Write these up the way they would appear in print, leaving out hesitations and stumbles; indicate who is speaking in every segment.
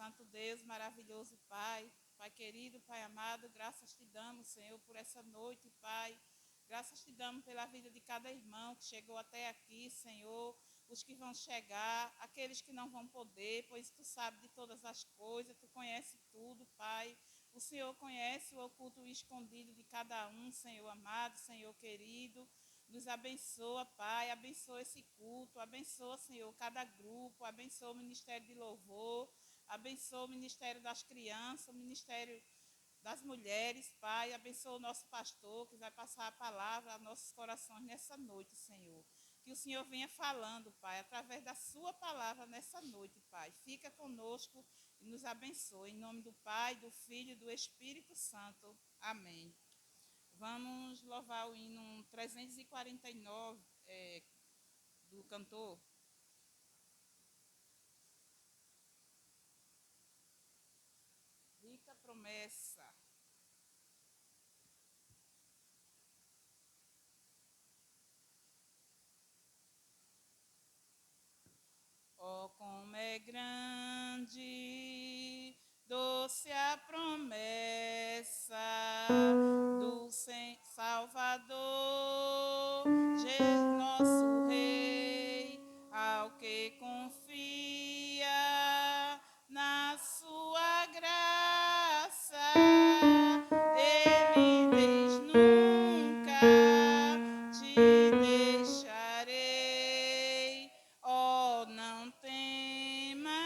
Speaker 1: Santo Deus, maravilhoso Pai, Pai querido, Pai amado, graças te damos, Senhor, por essa noite, Pai. Graças te damos pela vida de cada irmão que chegou até aqui, Senhor, os que vão chegar, aqueles que não vão poder, pois tu sabes de todas as coisas, tu conhece tudo, Pai. O Senhor conhece o oculto e o escondido de cada um, Senhor amado, Senhor querido. Nos abençoa, Pai, abençoa esse culto, abençoa, Senhor, cada grupo, abençoa o ministério de louvor, abençoa o ministério das crianças, o ministério das mulheres, Pai, abençoa o nosso pastor, que vai passar a palavra aos nossos corações nessa noite, Senhor. Que o Senhor venha falando, Pai, através da sua palavra nessa noite, Pai. Fica conosco e nos abençoa. Em nome do Pai, do Filho e do Espírito Santo. Amém. Vamos louvar o hino 349 do cantor. Rica promessa. Oh, como é grande, doce a promessa do Salvador, nosso Rei, ao que confia na sua graça. Ele diz nunca te deixarei. Oh, não temas,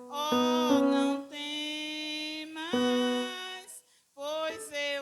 Speaker 1: oh, não temas, pois eu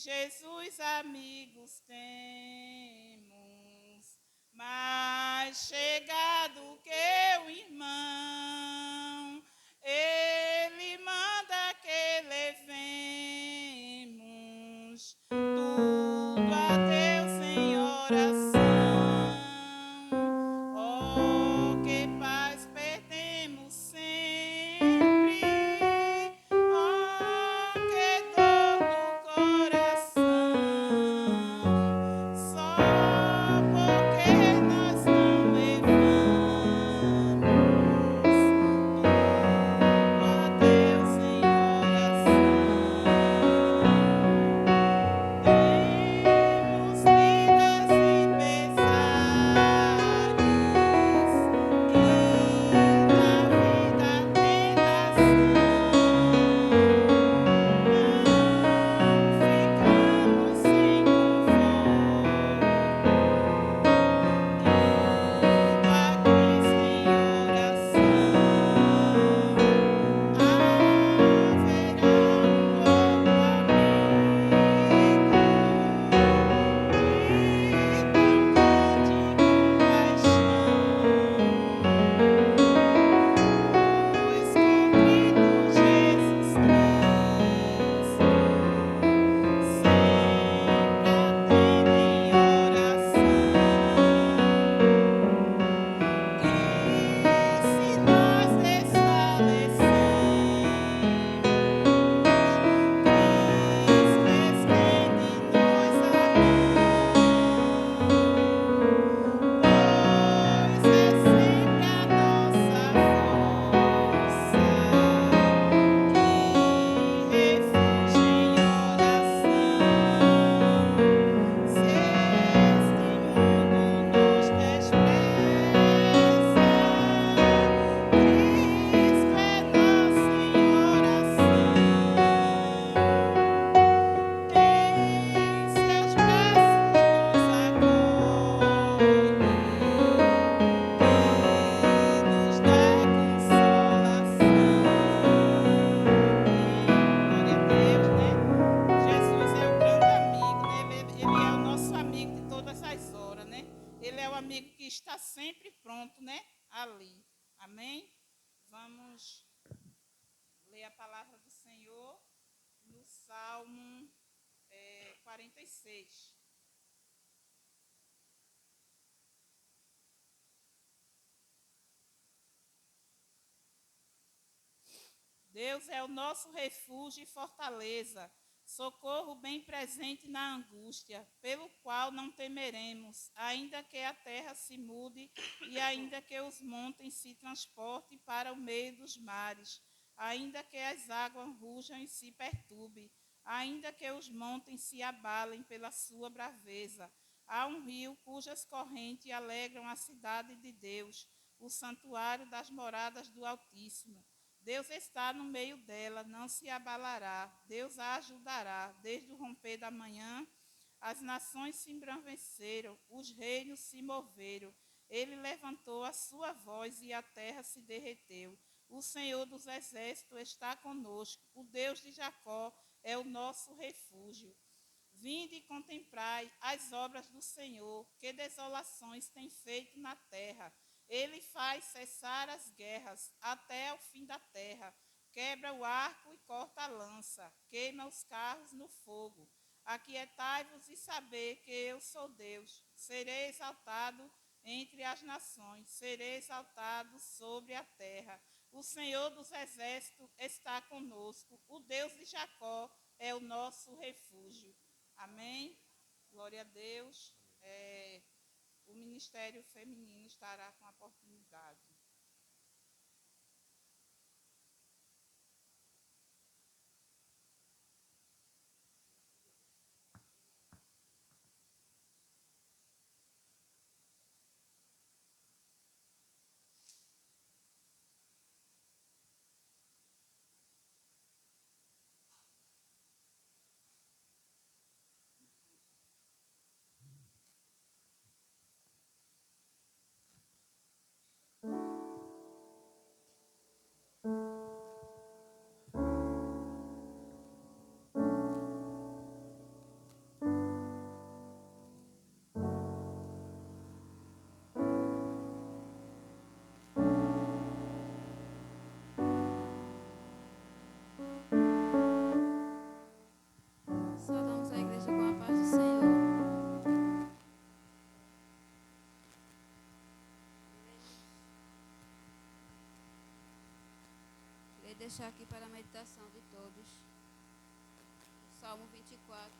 Speaker 1: Jesus amigos temos, mais chegado que o irmão. Ele manda que levemos tudo a Deus em oração. Oh, que paz perdemos sempre. Oh, que dor no coração. Só porque nós não levamos tudo a Deus em oração. Temos vidas e pesares, e na vida tentação. Não ficamos sem conforto, indo a Cristo em oração. Haverá um outro amigo de tão grande compaixão, o escondido Jesus Cristo sempre atende em oração. E se nós desfalecemos, Cristo estende nós a mão, pois é sempre a nossa força e refúgio em oração. Se este mundo nos despreza, Cristo é nosso em oração. Em seus braços nos acolhe e nos dá consolação. Glória a Deus, né? Jesus é o grande amigo, né? Ele é o nosso amigo de todas as horas, né? Ele é o amigo que está sempre pronto, né? Ali. Amém? Vamos ler a palavra do Senhor no Salmo 46. Deus é o nosso refúgio e fortaleza, socorro bem presente na angústia, pelo qual não temeremos, ainda que a terra se mude e ainda que os montes se transportem para o meio dos mares, ainda que as águas rujam e se perturbem, ainda que os montes se abalem pela sua braveza. Há um rio cujas correntes alegram a cidade de Deus, o santuário das moradas do Altíssimo. Deus está no meio dela, não se abalará. Deus a ajudará. Desde o romper da manhã, as nações se embranqueceram, os reinos se moveram. Ele levantou a sua voz e a terra se derreteu. O Senhor dos exércitos está conosco. O Deus de Jacó é o nosso refúgio. Vinde e contemplai as obras do Senhor, que desolações tem feito na terra. Ele faz cessar as guerras até o fim da terra. Quebra o arco e corta a lança. Queima os carros no fogo. Aquietai-vos e saber que eu sou Deus. Serei exaltado entre as nações. Serei exaltado sobre a terra. O Senhor dos exércitos está conosco. O Deus de Jacó é o nosso refúgio. Amém? Glória a Deus. O Ministério Feminino estará com a oportunidade.
Speaker 2: deixar aqui para a meditação de todos. O Salmo 24,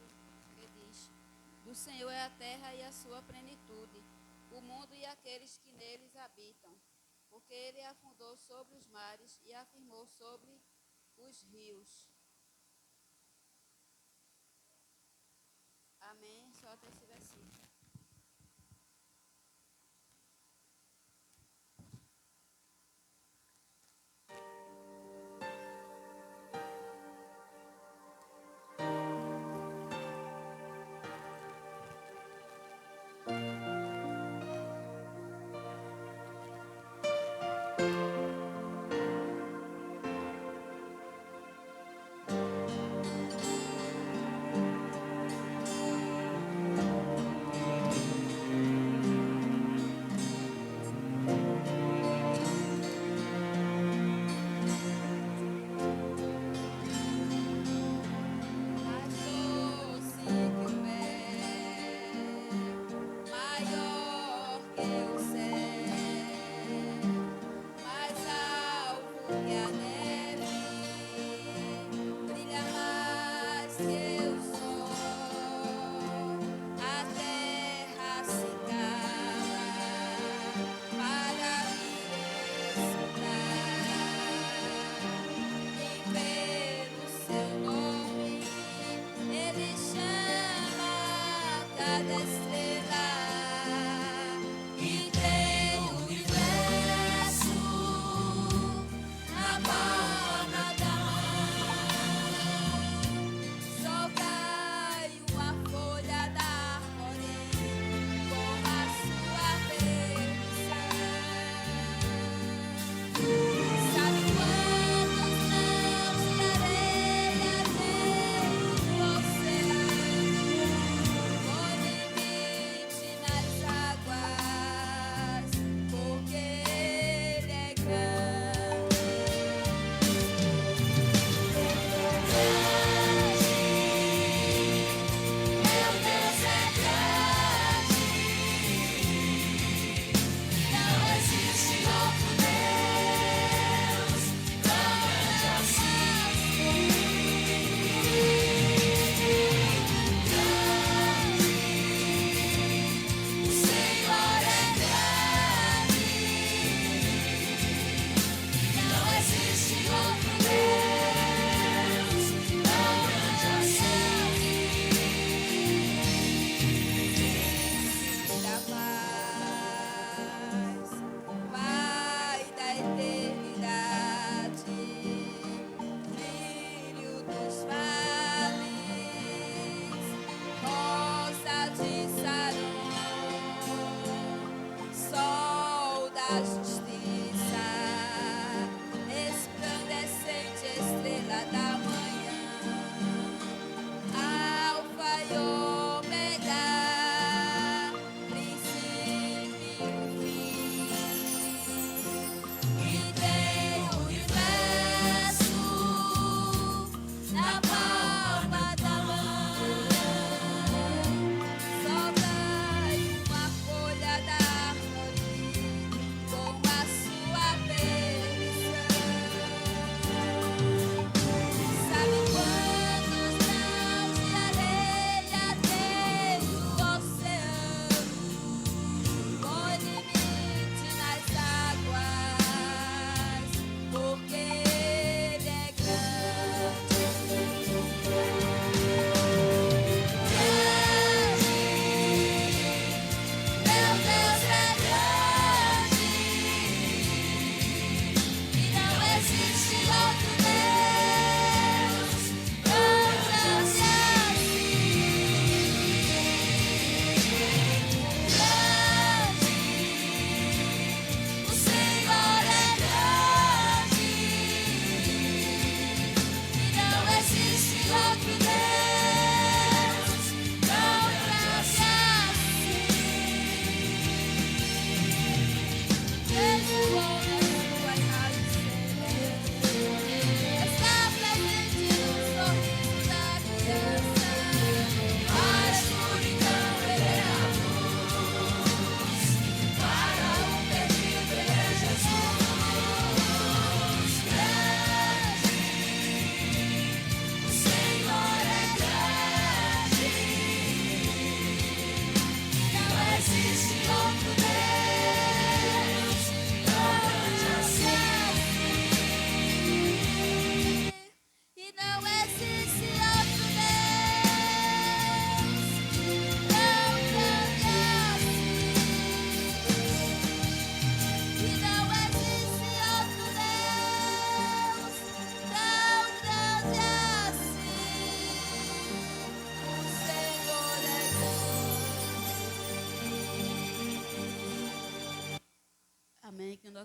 Speaker 2: que diz: do Senhor é a terra e a sua plenitude, o mundo e aqueles que neles habitam. Porque ele a afundou sobre os mares e a afirmou sobre os rios. Amém. Só até esse versículo.
Speaker 3: Só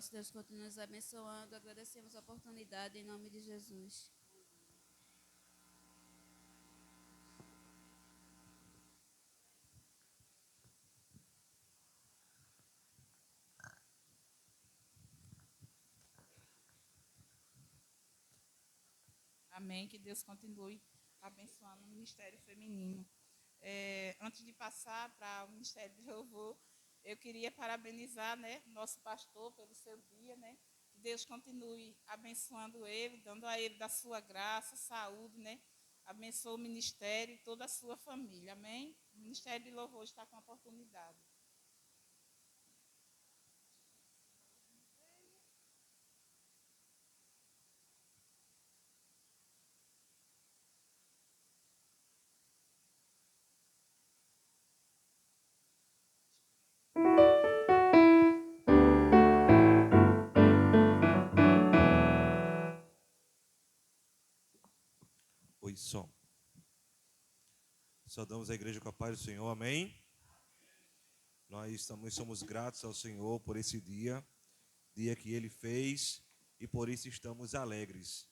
Speaker 2: nosso Deus continue nos abençoando. Agradecemos a oportunidade em nome de Jesus.
Speaker 1: Amém. Que Deus continue abençoando o Ministério Feminino. Antes de passar para o Ministério de Louvor, eu queria parabenizar, né, nosso pastor pelo seu dia, né? Que Deus continue abençoando ele, dando a ele da sua graça, saúde, né? Abençoe o ministério e toda a sua família. Amém? O Ministério de Louvor está com a oportunidade.
Speaker 3: Oi, som. Saudamos a igreja com a paz do Senhor, amém? Nós somos gratos ao Senhor por esse dia que Ele fez, e por isso estamos alegres.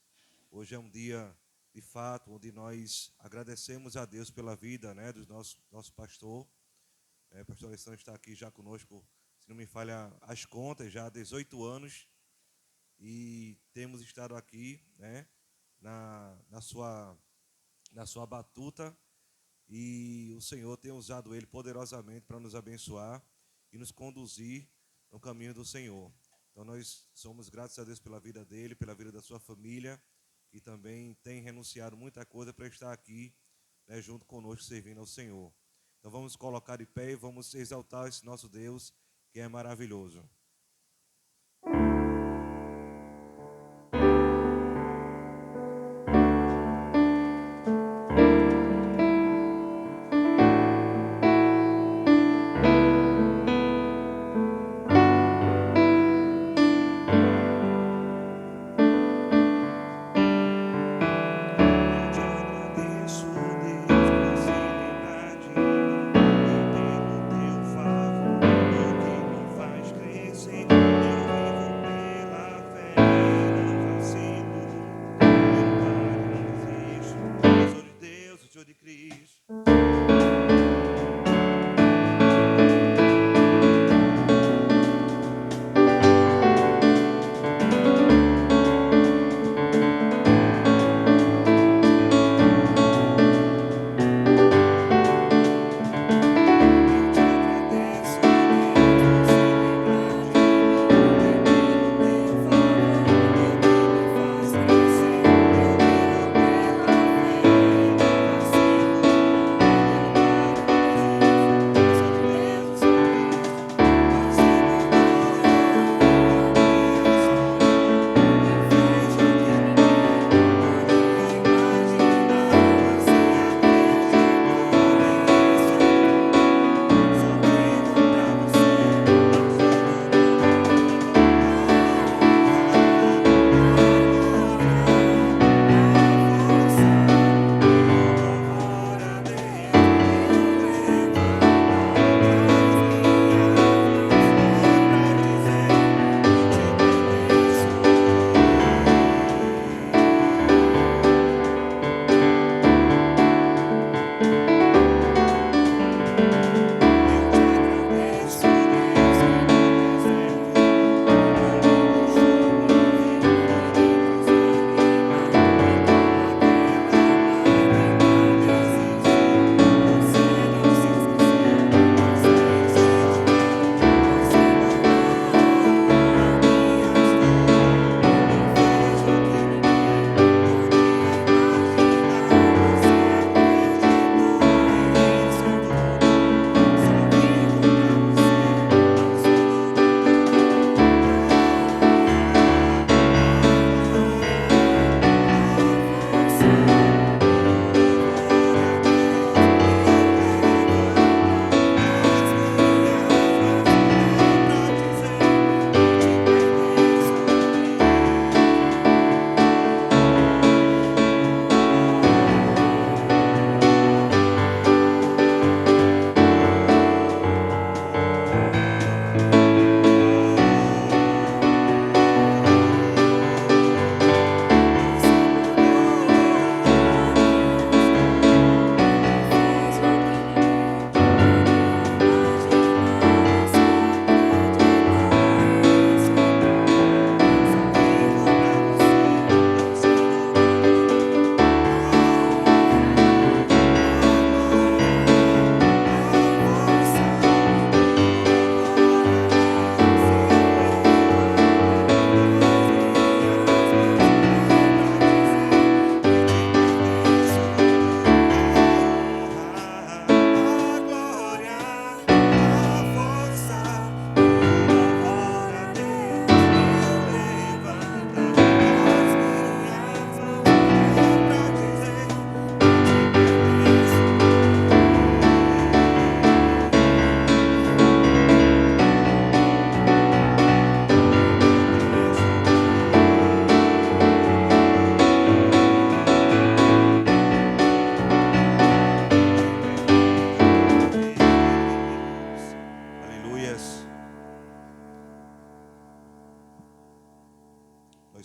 Speaker 3: Hoje é um dia, de fato, onde nós agradecemos a Deus pela vida, né, do nosso pastor. O pastor Alessandro está aqui já conosco, se não me falha as contas, já há 18 anos, e temos estado aqui, né, na sua batuta, e o Senhor tem usado ele poderosamente para nos abençoar e nos conduzir no caminho do Senhor. Então nós somos gratos a Deus pela vida dele, pela vida da sua família, que também tem renunciado muita coisa para estar aqui, né, junto conosco, servindo ao Senhor. Então vamos colocar de pé e vamos exaltar esse nosso Deus, que é maravilhoso.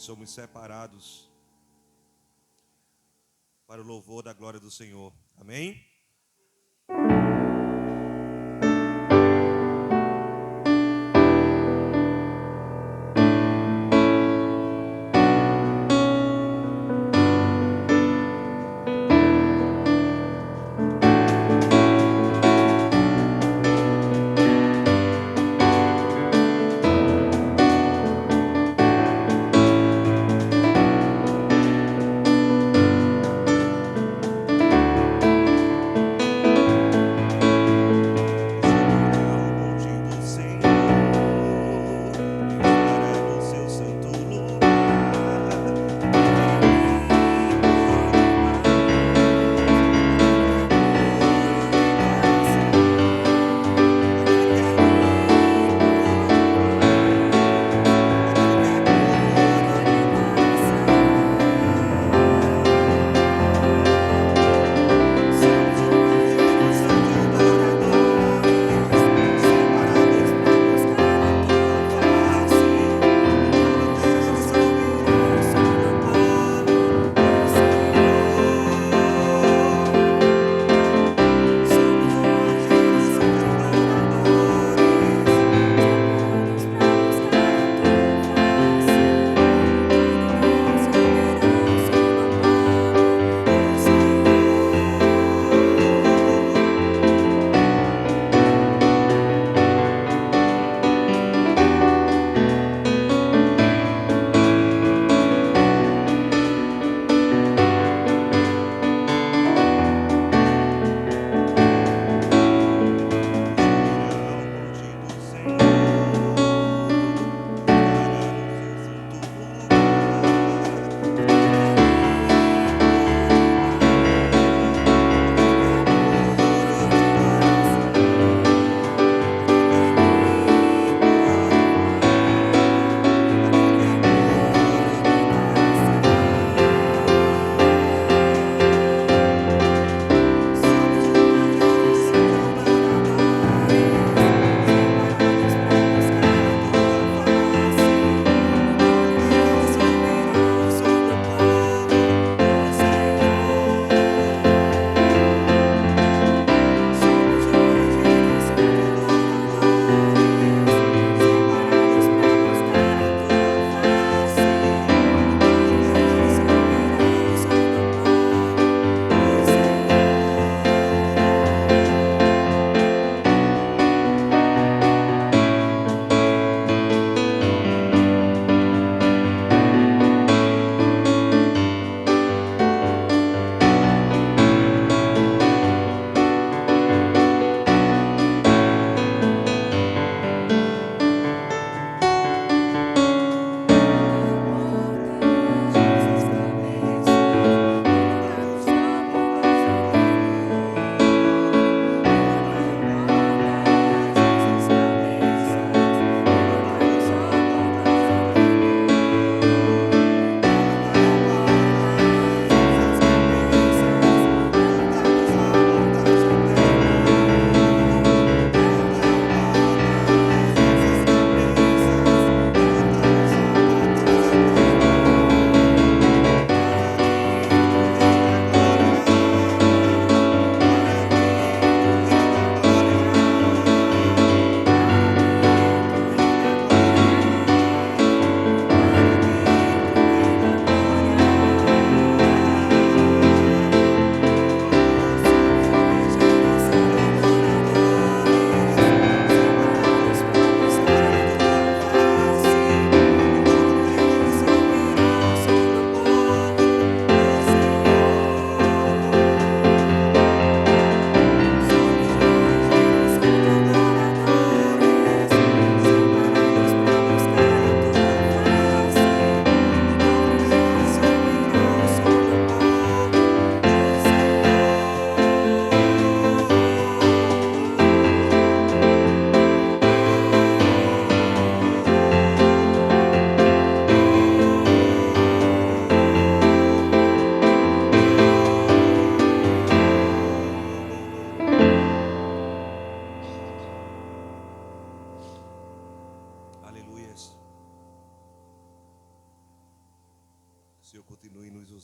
Speaker 3: somos separados para o louvor da glória do Senhor. Amém?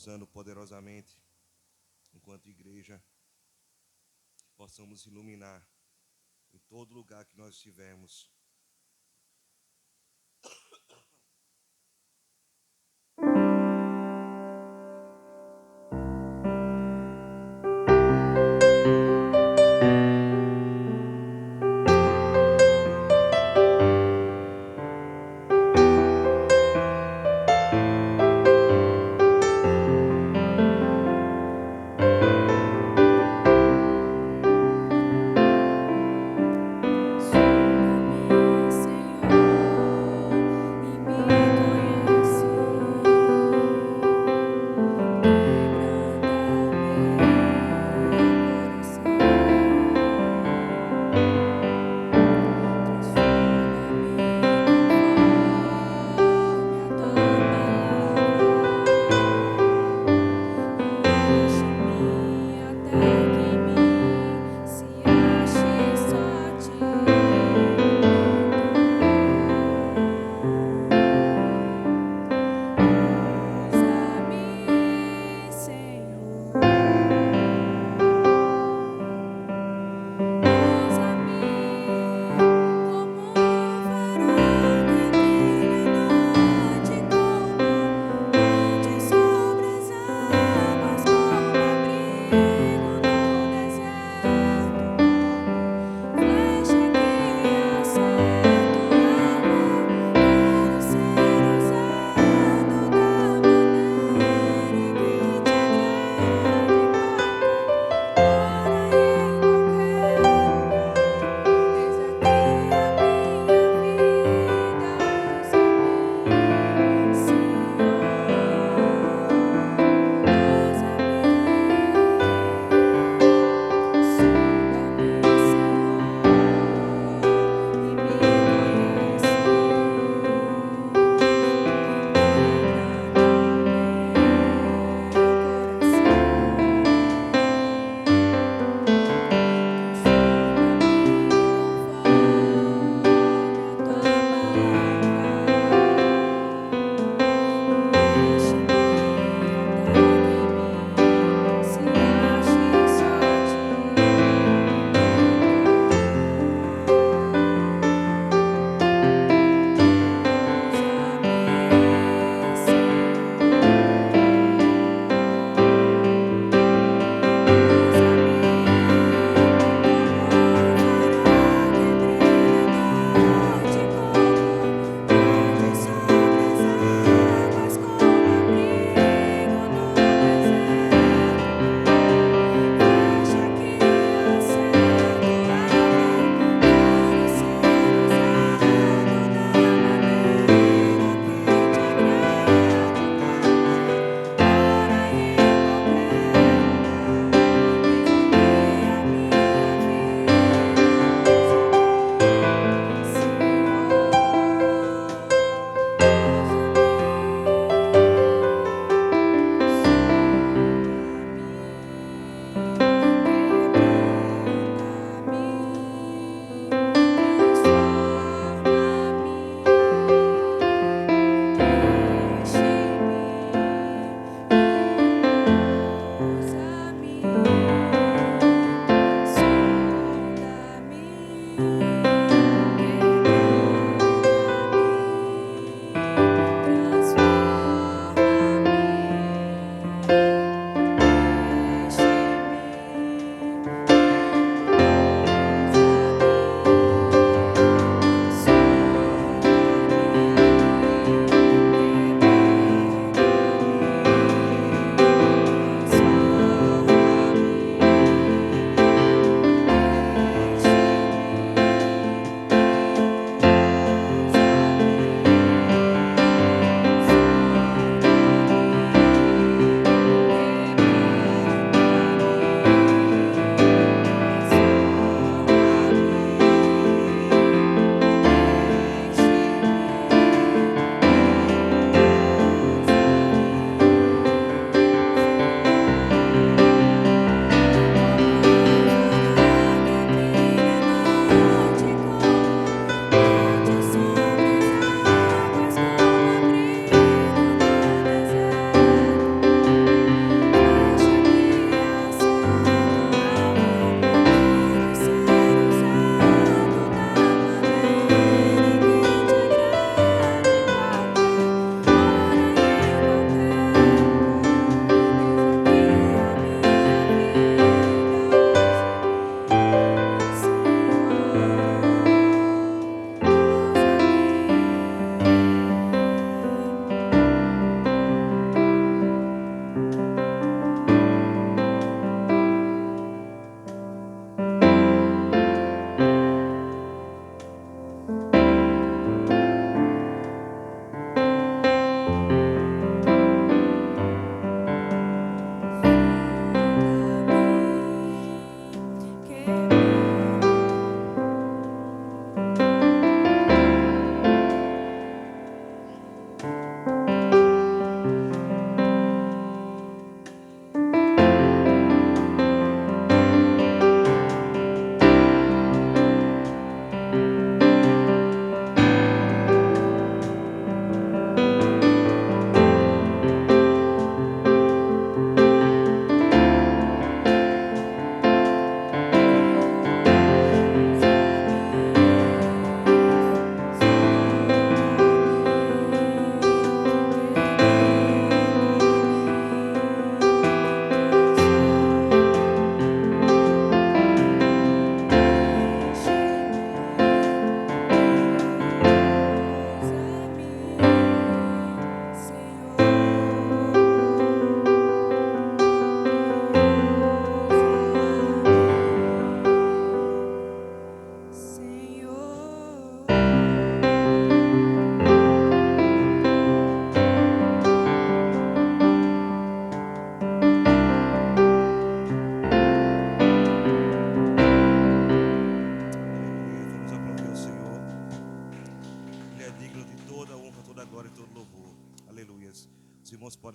Speaker 3: usando poderosamente enquanto igreja, possamos iluminar em todo lugar que nós estivermos.
Speaker 4: Sonda-me,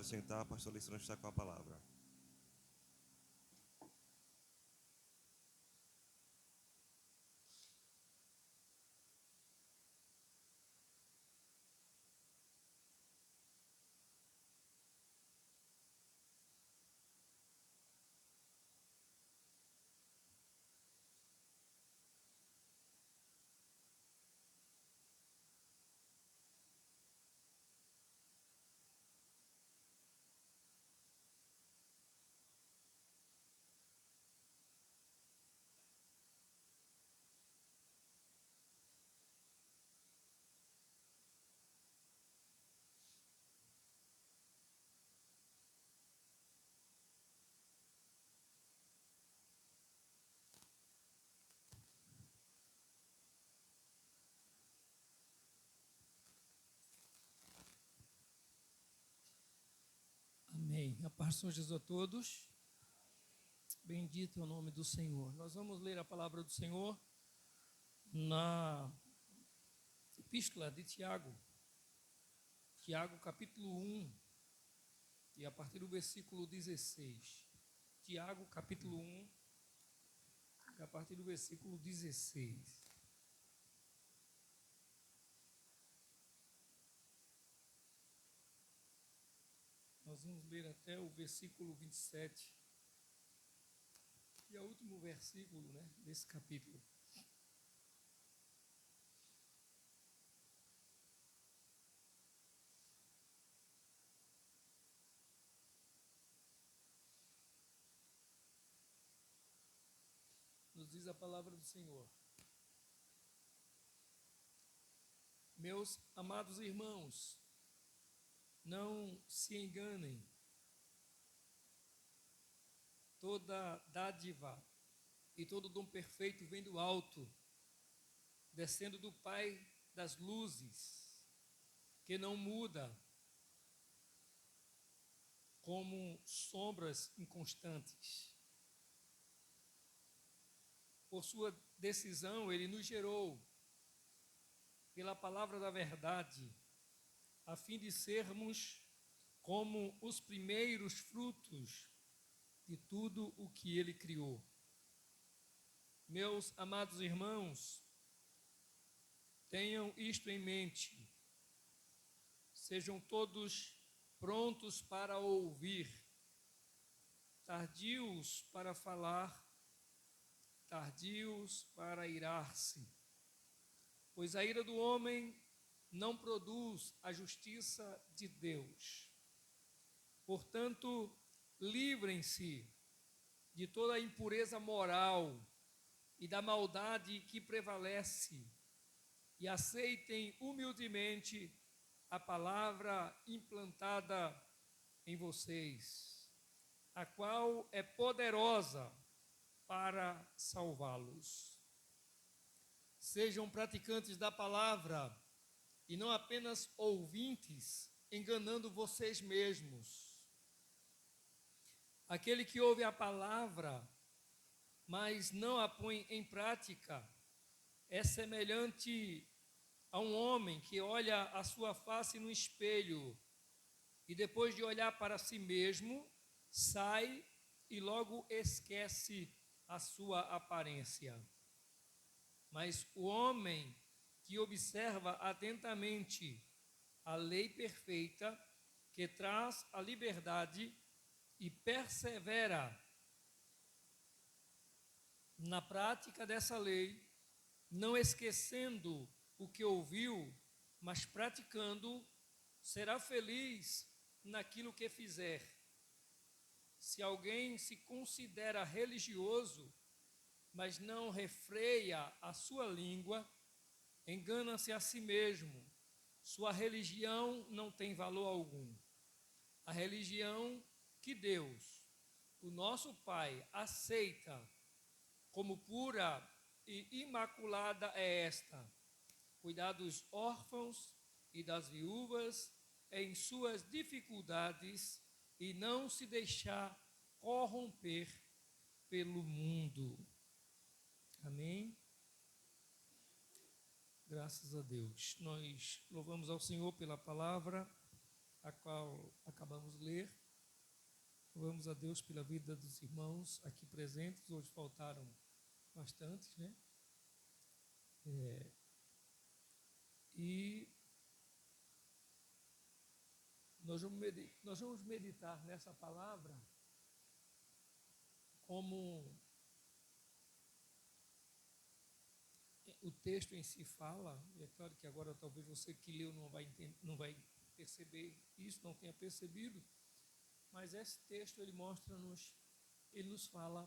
Speaker 3: sentar, a pastora Alessandra está com a palavra.
Speaker 4: Amém. A paz do Senhor Jesus a todos. Bendito é o nome do Senhor. Nós vamos ler a palavra do Senhor na epístola de Tiago. Tiago, capítulo 1, e a partir do versículo 16. Tiago, capítulo 1, e a partir do versículo 16. Nós vamos ler até o versículo 27, que é o último versículo, desse capítulo. Nos diz a palavra do Senhor: Meus amados irmãos, não se enganem. Toda dádiva e todo dom perfeito vem do alto, descendo do Pai das luzes, que não muda como sombras inconstantes. Por sua decisão, ele nos gerou pela palavra da verdade, a fim de sermos como os primeiros frutos de tudo o que ele criou. Meus amados irmãos, tenham isto em mente. Sejam todos prontos para ouvir, tardios para falar, tardios para irar-se. Pois a ira do homem não produz a justiça de Deus. Portanto, livrem-se de toda a impureza moral e da maldade que prevalece e aceitem humildemente a palavra implantada em vocês, a qual é poderosa para salvá-los. Sejam praticantes da palavra e não apenas ouvintes, enganando vocês mesmos. Aquele que ouve a palavra, mas não a põe em prática, é semelhante a um homem que olha a sua face no espelho e depois de olhar para si mesmo, sai e logo esquece a sua aparência. Mas o homem que observa atentamente a lei perfeita, que traz a liberdade e persevera na prática dessa lei, não esquecendo o que ouviu, mas praticando, será feliz naquilo que fizer. Se alguém se considera religioso, mas não refreia a sua língua, engana-se a si mesmo. Sua religião não tem valor algum. A religião que Deus, o nosso Pai, aceita como pura e imaculada é esta: cuidar dos órfãos e das viúvas em suas dificuldades e não se deixar corromper pelo mundo. Amém? Graças a Deus. Nós louvamos ao Senhor pela palavra. a qual acabamos de ler. Louvamos a Deus pela vida dos irmãos aqui presentes. Hoje faltaram bastantes, né? E nós vamos meditar nessa palavra como o texto em si fala. E é claro que agora talvez você que leu não vai perceber isso, não tenha percebido, mas esse texto ele nos fala,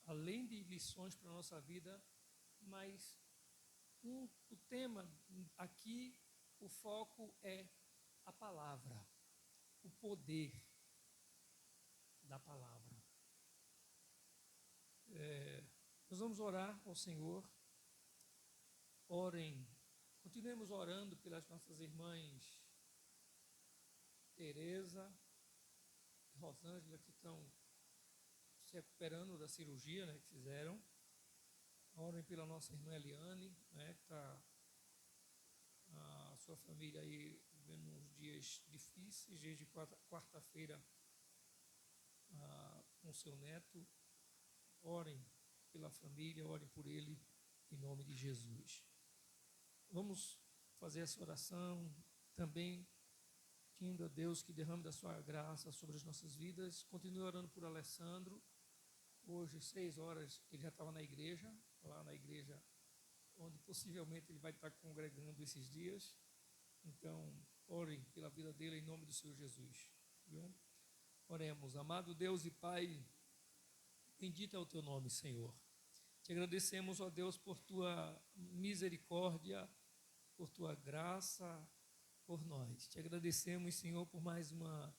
Speaker 4: além de lições para a nossa vida, mas o tema aqui, o foco é a palavra, o poder da palavra. Nós vamos orar ao Senhor. Orem, continuemos orando pelas nossas irmãs Tereza e Rosângela, que estão se recuperando da cirurgia, né, que fizeram. Orem pela nossa irmã Eliane, né, que está a sua família aí vivendo uns dias difíceis, desde quarta-feira com seu neto. Orem pela família, orem por ele, em nome de Jesus. Vamos fazer essa oração também, pedindo a Deus que derrame da sua graça sobre as nossas vidas. Continue orando por Alessandro. Hoje, 6 horas, ele já estava na igreja, lá na igreja onde possivelmente ele vai estar congregando esses dias. Então, orem pela vida dele em nome do Senhor Jesus. Viu? Oremos. Amado Deus e Pai, bendito é o teu nome, Senhor. Te agradecemos, ó Deus, por tua misericórdia, por tua graça, por nós. Te agradecemos, Senhor, por mais uma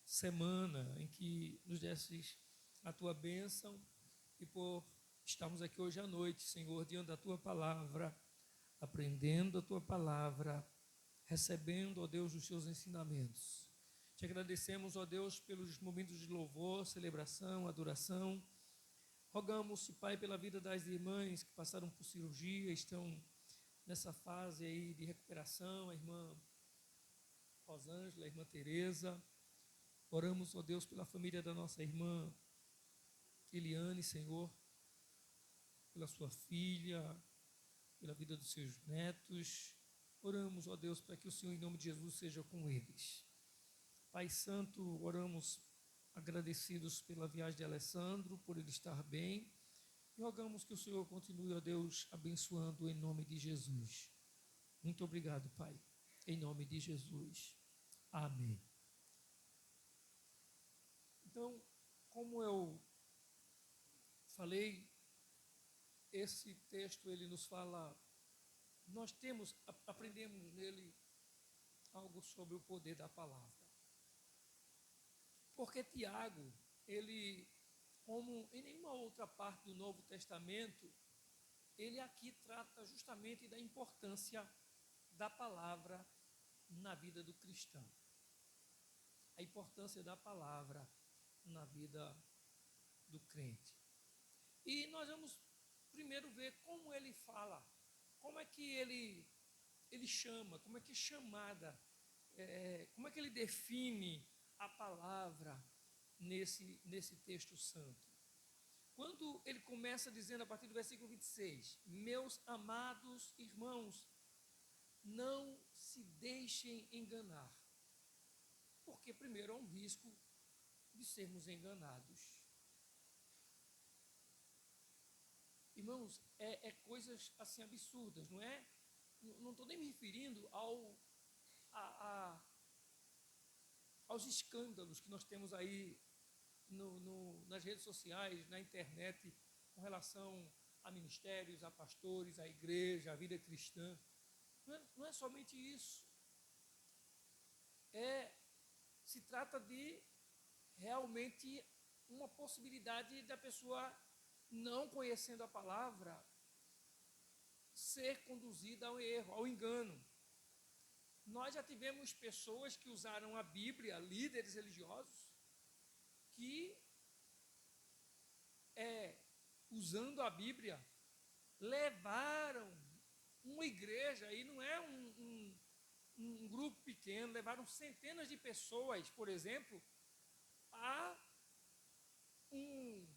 Speaker 4: semana em que nos desses a tua bênção e por estarmos aqui hoje à noite, Senhor, diante da tua palavra, aprendendo a tua palavra, recebendo, ó Deus, os teus ensinamentos. Te agradecemos, ó Deus, pelos momentos de louvor, celebração, adoração. Rogamos, Pai, pela vida das irmãs que passaram por cirurgia, estão nessa fase aí de recuperação, a irmã Rosângela, a irmã Tereza. Oramos, ó Deus, pela família da nossa irmã Eliane, Senhor, pela sua filha, pela vida dos seus netos. Oramos, ó Deus, para que o Senhor, em nome de Jesus, seja com eles. Pai Santo, oramos agradecidos pela viagem de Alessandro, por ele estar bem. E rogamos que o Senhor continue, ó Deus, abençoando em nome de Jesus. Muito obrigado, Pai. Em nome de Jesus. Amém. Então, como eu falei, esse texto ele nos fala, aprendemos nele algo sobre o poder da palavra. Porque Tiago, ele, como em nenhuma outra parte do Novo Testamento, ele aqui trata justamente da importância da palavra na vida do cristão. A importância da palavra na vida do crente. E nós vamos primeiro ver como ele fala, como é que ele chama, como é que é chamada, como é que ele define a palavra nesse texto santo. Quando ele começa dizendo a partir do versículo 26, meus amados irmãos, não se deixem enganar. Porque primeiro há um risco de sermos enganados. Irmãos, coisas assim absurdas, não é? Não estou nem me referindo aos escândalos que nós temos aí nas redes sociais, na internet, com relação a ministérios, a pastores, a igreja, a vida cristã. Não é somente isso. Se trata de realmente uma possibilidade da pessoa, não conhecendo a palavra, ser conduzida ao erro, ao engano. Nós já tivemos pessoas que usaram a Bíblia, líderes religiosos, que, usando a Bíblia, levaram uma igreja, e não é um grupo pequeno, levaram centenas de pessoas, por exemplo, a um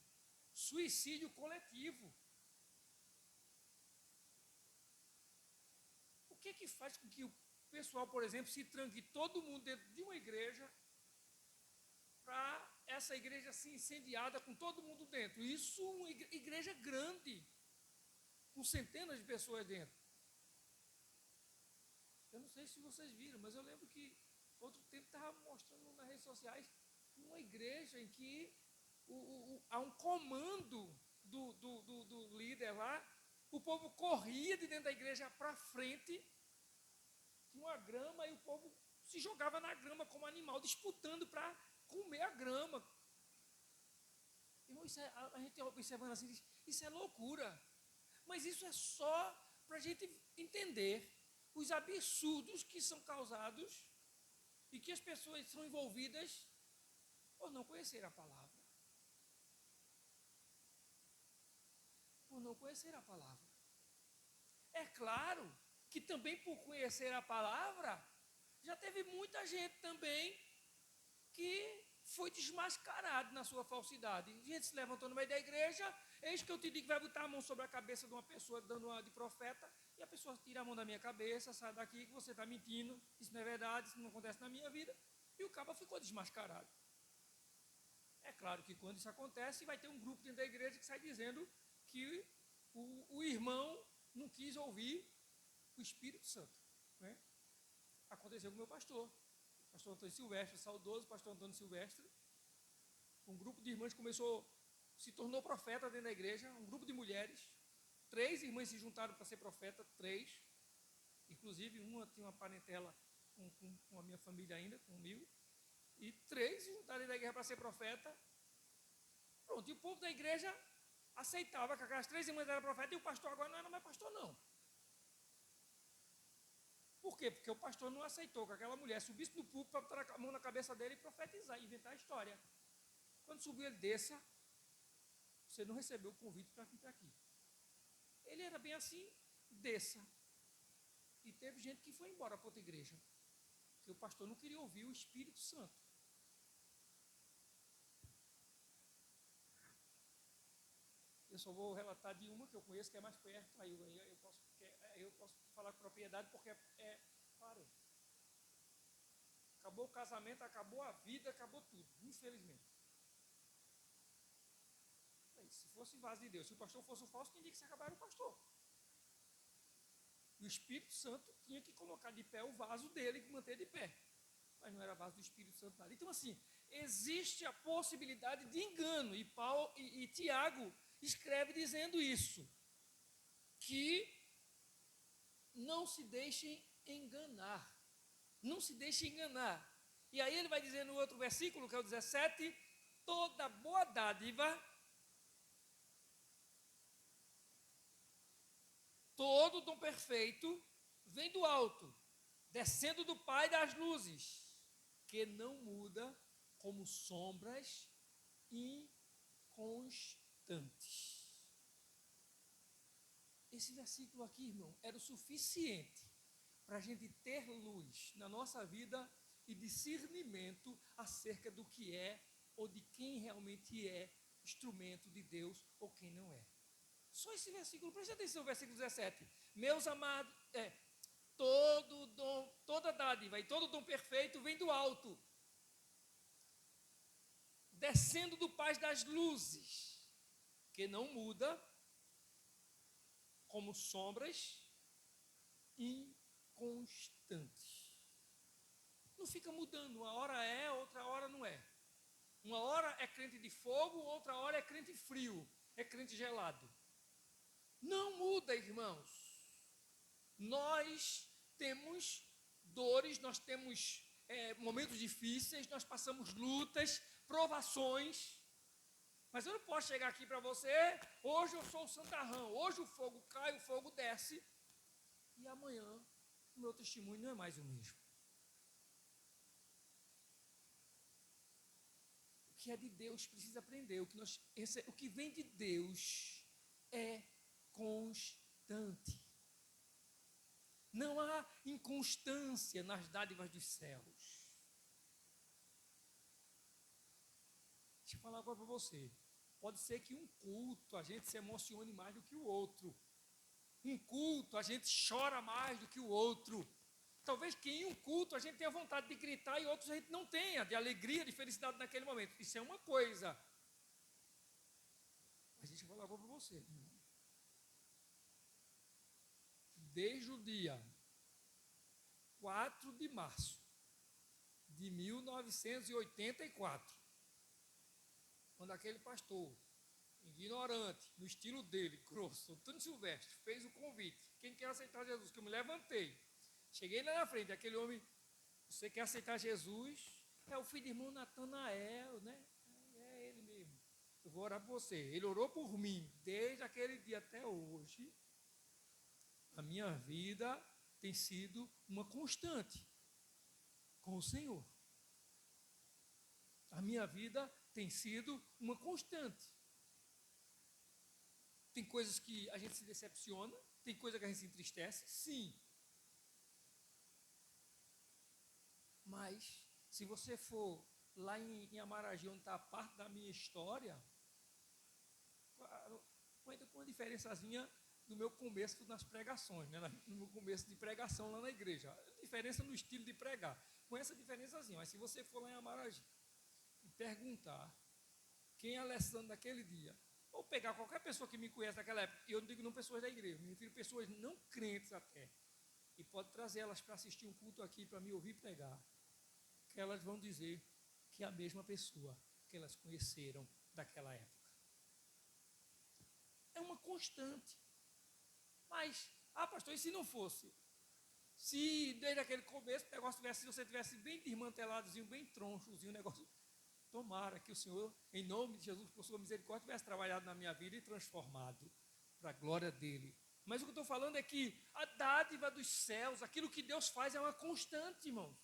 Speaker 4: suicídio coletivo. O que é que faz com que o pessoal, por exemplo, se tranque todo mundo dentro de uma igreja para essa igreja ser incendiada com todo mundo dentro? Isso, uma igreja grande, com centenas de pessoas dentro. Eu não sei se vocês viram, mas eu lembro que outro tempo estava mostrando nas redes sociais uma igreja em que há um comando do líder lá, o povo corria de dentro da igreja para frente, tinha uma grama e o povo se jogava na grama como animal, disputando para comer a grama. Irmão, a gente observando assim, diz, isso é loucura. Mas isso é só para a gente entender os absurdos que são causados e que as pessoas são envolvidas por não conhecer a palavra. Por não conhecer a palavra. É claro que também por conhecer a palavra, já teve muita gente também que foi desmascarado na sua falsidade. Gente se levantou no meio da igreja, eis que eu te digo que vai botar a mão sobre a cabeça de uma pessoa dando uma de profeta, e a pessoa tira a mão da minha cabeça, sai daqui que você está mentindo, isso não é verdade, isso não acontece na minha vida, e o cabo ficou desmascarado. É claro que quando isso acontece, vai ter um grupo dentro da igreja que sai dizendo que o irmão não quis ouvir o Espírito Santo. Né? Aconteceu com o meu pastor Antônio Silvestre, saudoso pastor Antônio Silvestre. Um grupo de irmãs se tornou profeta dentro da igreja, um grupo de mulheres. 3 irmãs se juntaram para ser profeta, 3. Inclusive, uma tinha uma parentela com a minha família ainda, comigo. E 3 se juntaram dentro da igreja para ser profeta. Pronto, e o povo da igreja aceitava que aquelas 3 irmãs eram profetas e o pastor agora não era mais pastor, não. Por quê? Porque o pastor não aceitou que aquela mulher subisse no púlpito para botar a mão na cabeça dele e profetizar, inventar a história. Quando subiu, ele desça, você não recebeu o convite para vir para aqui. Ele era bem assim, desça. E teve gente que foi embora para outra igreja, porque o pastor não queria ouvir o Espírito Santo. Eu só vou relatar de uma que eu conheço, que é mais perto, aí eu posso falar com propriedade, porque parou. Acabou o casamento, acabou a vida, acabou tudo, infelizmente. Se fosse vaso de Deus, se o pastor fosse o falso, quem tinha que se acabar era o pastor. E o Espírito Santo tinha que colocar de pé o vaso dele e manter de pé. Mas não era vaso do Espírito Santo nada. Então, assim, existe a possibilidade de engano. E Tiago escreve dizendo isso. Que não se deixem enganar. Não se deixem enganar. E aí ele vai dizer no outro versículo, que é o 17, toda boa dádiva, todo dom perfeito vem do alto, descendo do Pai das luzes, que não muda como sombras inconstantes. Esse versículo aqui, irmão, era o suficiente para a gente ter luz na nossa vida e discernimento acerca do que é ou de quem realmente é instrumento de Deus ou quem não é. Só esse versículo, preste atenção, versículo 17. Meus amados, todo dom, toda dádiva e todo dom perfeito vem do alto, descendo do Pai das luzes, que não muda como sombras inconstantes. Não fica mudando, uma hora é, outra hora não é. Uma hora é crente de fogo, outra hora é crente frio, é crente gelado. Não muda, irmãos. Nós temos dores, nós temos momentos difíceis, nós passamos lutas, provações. Mas eu não posso chegar aqui para você, hoje eu sou o santarrão, hoje o fogo cai, o fogo desce, e amanhã o meu testemunho não é mais o mesmo. O que é de Deus precisa aprender, o que vem de Deus é constante. Não há inconstância nas dádivas dos céus. Deixa eu falar agora para você. Pode ser que um culto a gente se emocione mais do que o outro. Um culto a gente chora mais do que o outro. Talvez que em um culto a gente tenha vontade de gritar e outros a gente não tenha, de alegria, de felicidade naquele momento. Isso é uma coisa. Mas deixa eu falar agora para você. Desde o dia 4 de março de 1984, quando aquele pastor, ignorante, no estilo dele, grosso, Antônio Silvestre, fez o convite, quem quer aceitar Jesus, que eu me levantei, cheguei lá na frente, aquele homem, você quer aceitar Jesus? É o filho do irmão Natanael, né? É ele mesmo. Eu vou orar por você. Ele orou por mim, desde aquele dia até hoje. A minha vida tem sido uma constante com o Senhor. A minha vida tem sido uma constante. Tem coisas que a gente se decepciona, tem coisas que a gente se entristece, sim. Mas, se você for lá em Amaragi, onde está a parte da minha história, ainda com uma diferençazinha no meu começo nas pregações, né? No meu começo de pregação lá na igreja. Diferença no estilo de pregar. Com essa diferençazinha. Mas se você for lá em Amaragi e perguntar quem é Alessandro daquele dia, ou pegar qualquer pessoa que me conhece naquela época, e eu não digo não pessoas da igreja, me refiro a pessoas não crentes até, e pode trazer elas para assistir um culto aqui, para me ouvir pregar, que elas vão dizer que é a mesma pessoa que elas conheceram daquela época. É uma constante. Mas, pastor, e se não fosse? Se desde aquele começo o negócio tivesse, se você tivesse bem desmanteladozinho, bem tronchozinho, o negócio, tomara que o Senhor, em nome de Jesus, por sua misericórdia, tivesse trabalhado na minha vida e transformado para a glória dele. Mas o que eu estou falando é que a dádiva dos céus, aquilo que Deus faz é uma constante, irmãos.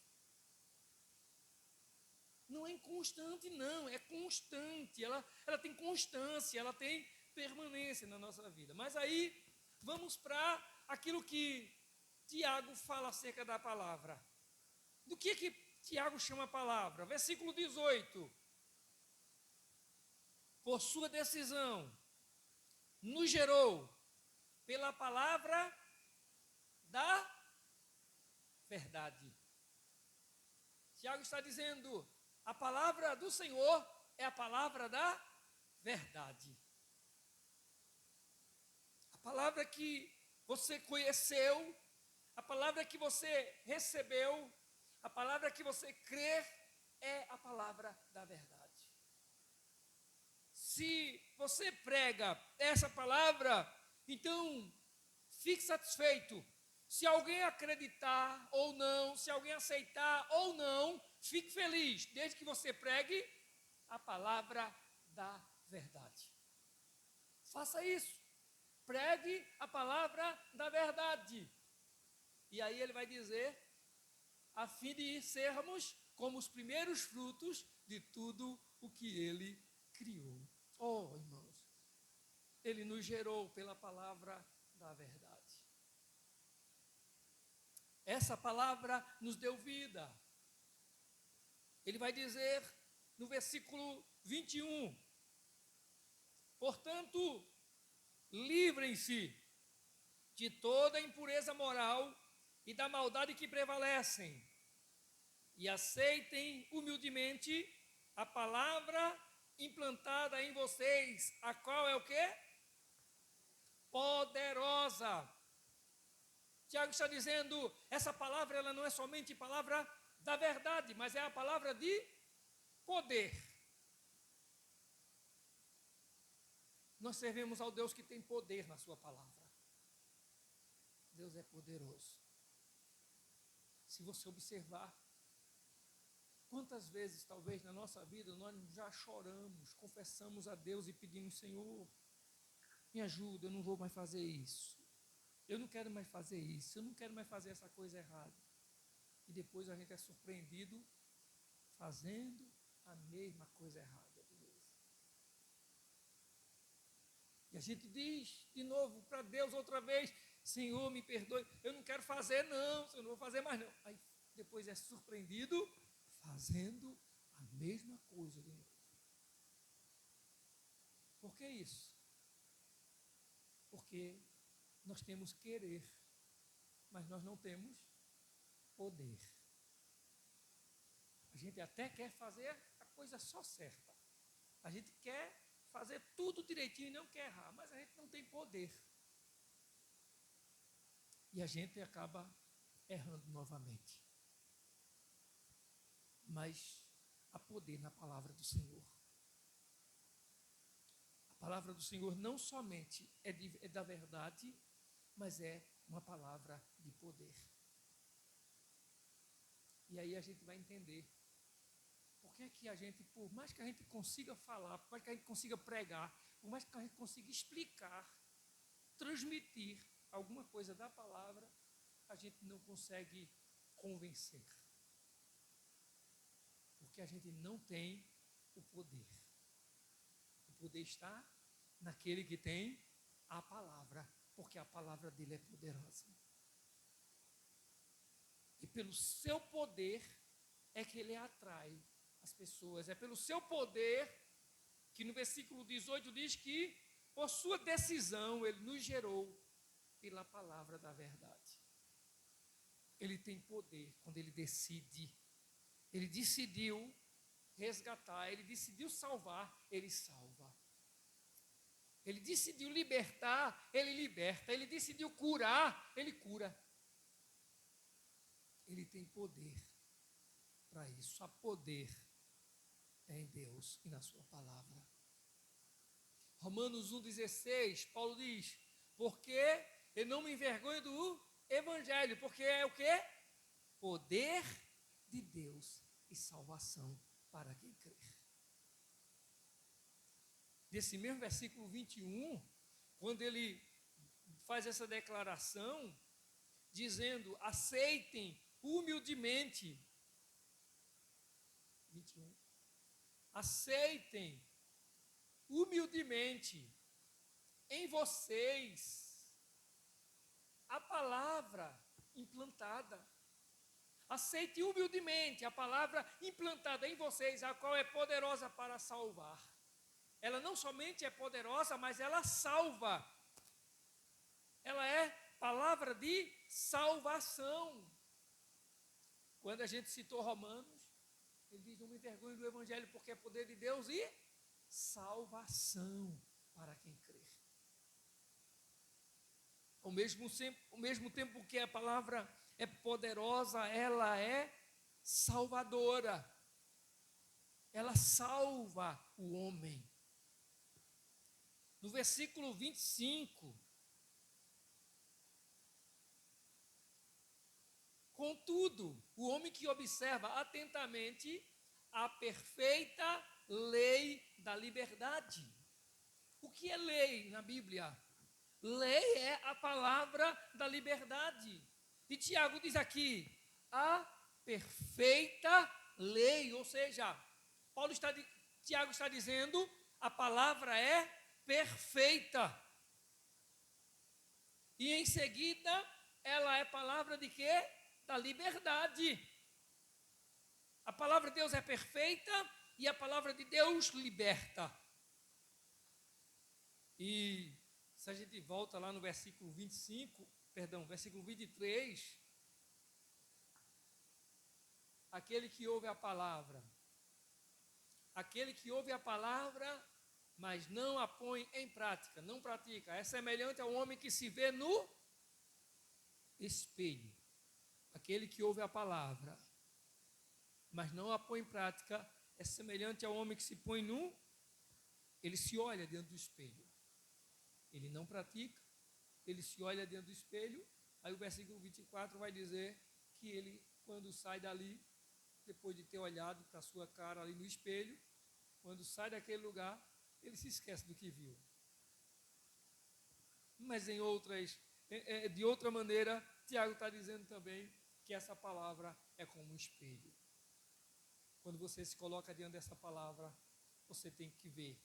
Speaker 4: Não é inconstante, não, é constante. Ela tem constância, ela tem permanência na nossa vida. Mas aí, vamos para aquilo que Tiago fala acerca da palavra. Do que Tiago chama a palavra? Versículo 18. Por sua decisão, nos gerou pela palavra da verdade. Tiago está dizendo, a palavra do Senhor é a palavra da verdade. A palavra que você conheceu, a palavra que você recebeu, a palavra que você crê é a palavra da verdade. Se você prega essa palavra, então fique satisfeito. Se alguém acreditar ou não, se alguém aceitar ou não, fique feliz, desde que você pregue a palavra da verdade. Faça isso. Pregue a palavra da verdade. E aí ele vai dizer, a fim de sermos como os primeiros frutos de tudo o que ele criou. Oh, irmãos, ele nos gerou pela palavra da verdade. Essa palavra nos deu vida. Ele vai dizer no versículo 21, portanto, livrem-se de toda impureza moral e da maldade que prevalecem, e aceitem humildemente a palavra implantada em vocês, a qual é o quê? Poderosa. Tiago está dizendo, essa palavra ela não é somente palavra da verdade, mas é a palavra de poder. Nós servimos ao Deus que tem poder na sua palavra. Deus é poderoso. Se você observar, quantas vezes talvez na nossa vida nós já choramos, confessamos a Deus e pedimos, Senhor, me ajuda, eu não vou mais fazer isso. Eu não quero mais fazer isso, eu não quero mais fazer essa coisa errada. E depois a gente é surpreendido fazendo a mesma coisa errada de novo. E a gente diz de novo para Deus outra vez, Senhor, me perdoe, eu não quero fazer não, eu não vou fazer mais não. Aí depois é surpreendido fazendo a mesma coisa de novo. Por que isso? Porque nós temos querer, mas nós não temos poder. A gente até quer fazer a coisa só certa. A gente quer fazer tudo direitinho e não quer errar, mas a gente não tem poder. E a gente acaba errando novamente. Mas há poder na palavra do Senhor. A palavra do Senhor não somente é da verdade, mas é uma palavra de poder. E aí a gente vai entender por que é que a gente, por mais que a gente consiga falar, por mais que a gente consiga pregar, por mais que a gente consiga explicar, transmitir alguma coisa da palavra, a gente não consegue convencer. Porque a gente não tem o poder. O poder está naquele que tem a palavra, porque a palavra dele é poderosa. E pelo seu poder é que ele atrai as pessoas. É pelo seu poder que no versículo 18 diz que por sua decisão ele nos gerou pela palavra da verdade. Ele tem poder quando ele decide. Ele decidiu resgatar, ele decidiu salvar, ele salva. Ele decidiu libertar, ele liberta. Ele decidiu curar, ele cura. Ele tem poder para isso. Há poder em Deus e na sua palavra. Romanos 1,16, Paulo diz, porque eu não me envergonho do evangelho, porque é o quê? Poder de Deus e salvação para quem crer. Desse mesmo versículo 21, quando ele faz essa declaração, dizendo, aceitem humildemente, 21, aceitem humildemente em vocês a palavra implantada. Aceite humildemente a palavra implantada em vocês, a qual é poderosa para salvar. Ela não somente é poderosa, mas ela salva. Ela é palavra de salvação. Quando a gente citou Romanos, ele diz, não me envergonhe do evangelho, porque é poder de Deus e salvação para quem crer. Ao mesmo tempo que a palavra é poderosa, ela é salvadora. Ela salva o homem. No versículo 25, contudo, o homem que observa atentamente a perfeita lei da liberdade. O que é lei na Bíblia? Lei é a palavra da liberdade. E Tiago diz aqui, a perfeita lei, ou seja, Tiago está dizendo, a palavra é perfeita. E em seguida, ela é palavra de quê? Da liberdade. A palavra de Deus é perfeita e a palavra de Deus liberta. E se a gente volta lá no versículo 23, aquele que ouve a palavra, mas não a põe em prática, não pratica, é semelhante ao homem que se vê no espelho. Aquele que ouve a palavra, mas não a põe em prática, é semelhante ao homem que se põe ele se olha dentro do espelho. Ele não pratica, ele se olha dentro do espelho, aí o versículo 24 vai dizer que ele, quando sai dali, depois de ter olhado para a sua cara ali no espelho, quando sai daquele lugar, ele se esquece do que viu. Mas de outra maneira, Tiago está dizendo também que essa palavra é como um espelho. Quando você se coloca diante dessa palavra, você tem que ver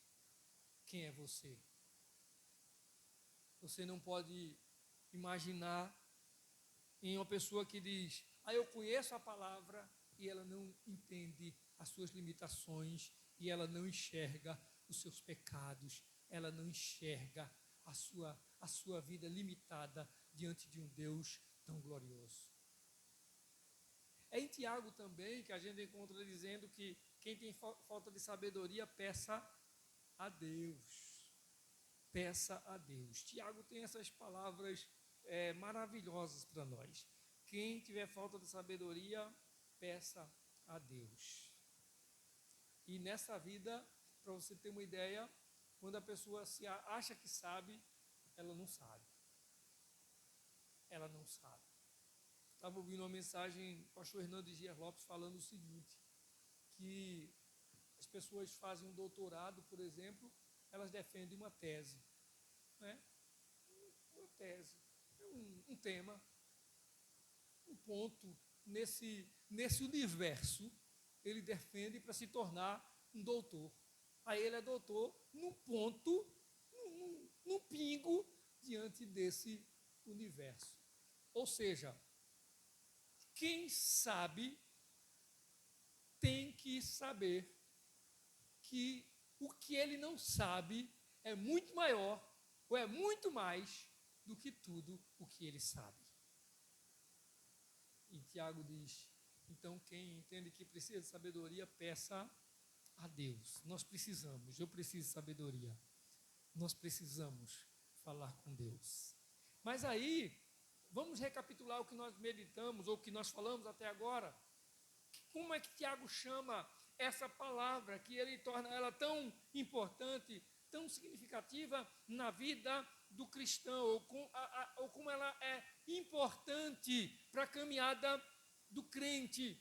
Speaker 4: quem é você. Você não pode imaginar em uma pessoa que diz: eu conheço a palavra, e ela não entende as suas limitações, e ela não enxerga os seus pecados, ela não enxerga a sua vida limitada diante de um Deus tão glorioso. É em Tiago também que a gente encontra dizendo que quem tem falta de sabedoria, peça a Deus. Peça a Deus. Tiago tem essas palavras maravilhosas para nós. Quem tiver falta de sabedoria, peça a Deus. E nessa vida, para você ter uma ideia, quando a pessoa se acha que sabe, ela não sabe. Ela não sabe. Estava ouvindo uma mensagem do pastor Hernandes Dias Lopes falando o seguinte, que as pessoas fazem um doutorado, por exemplo, elas defendem uma tese, né? Uma tese, um tema, um ponto nesse universo, ele defende para se tornar um doutor. Aí ele é doutor num ponto, num pingo diante desse universo. Ou seja, quem sabe tem que saber que o que ele não sabe é muito maior ou é muito mais do que tudo o que ele sabe. E Tiago diz: então quem entende que precisa de sabedoria, peça a Deus. Nós precisamos, eu preciso de sabedoria. Nós precisamos falar com Deus. Mas aí, vamos recapitular o que nós meditamos, ou o que nós falamos até agora. Como é que Tiago chama essa palavra, que ele torna ela tão importante, tão significativa na vida do cristão, ou como ela é importante para a caminhada do crente.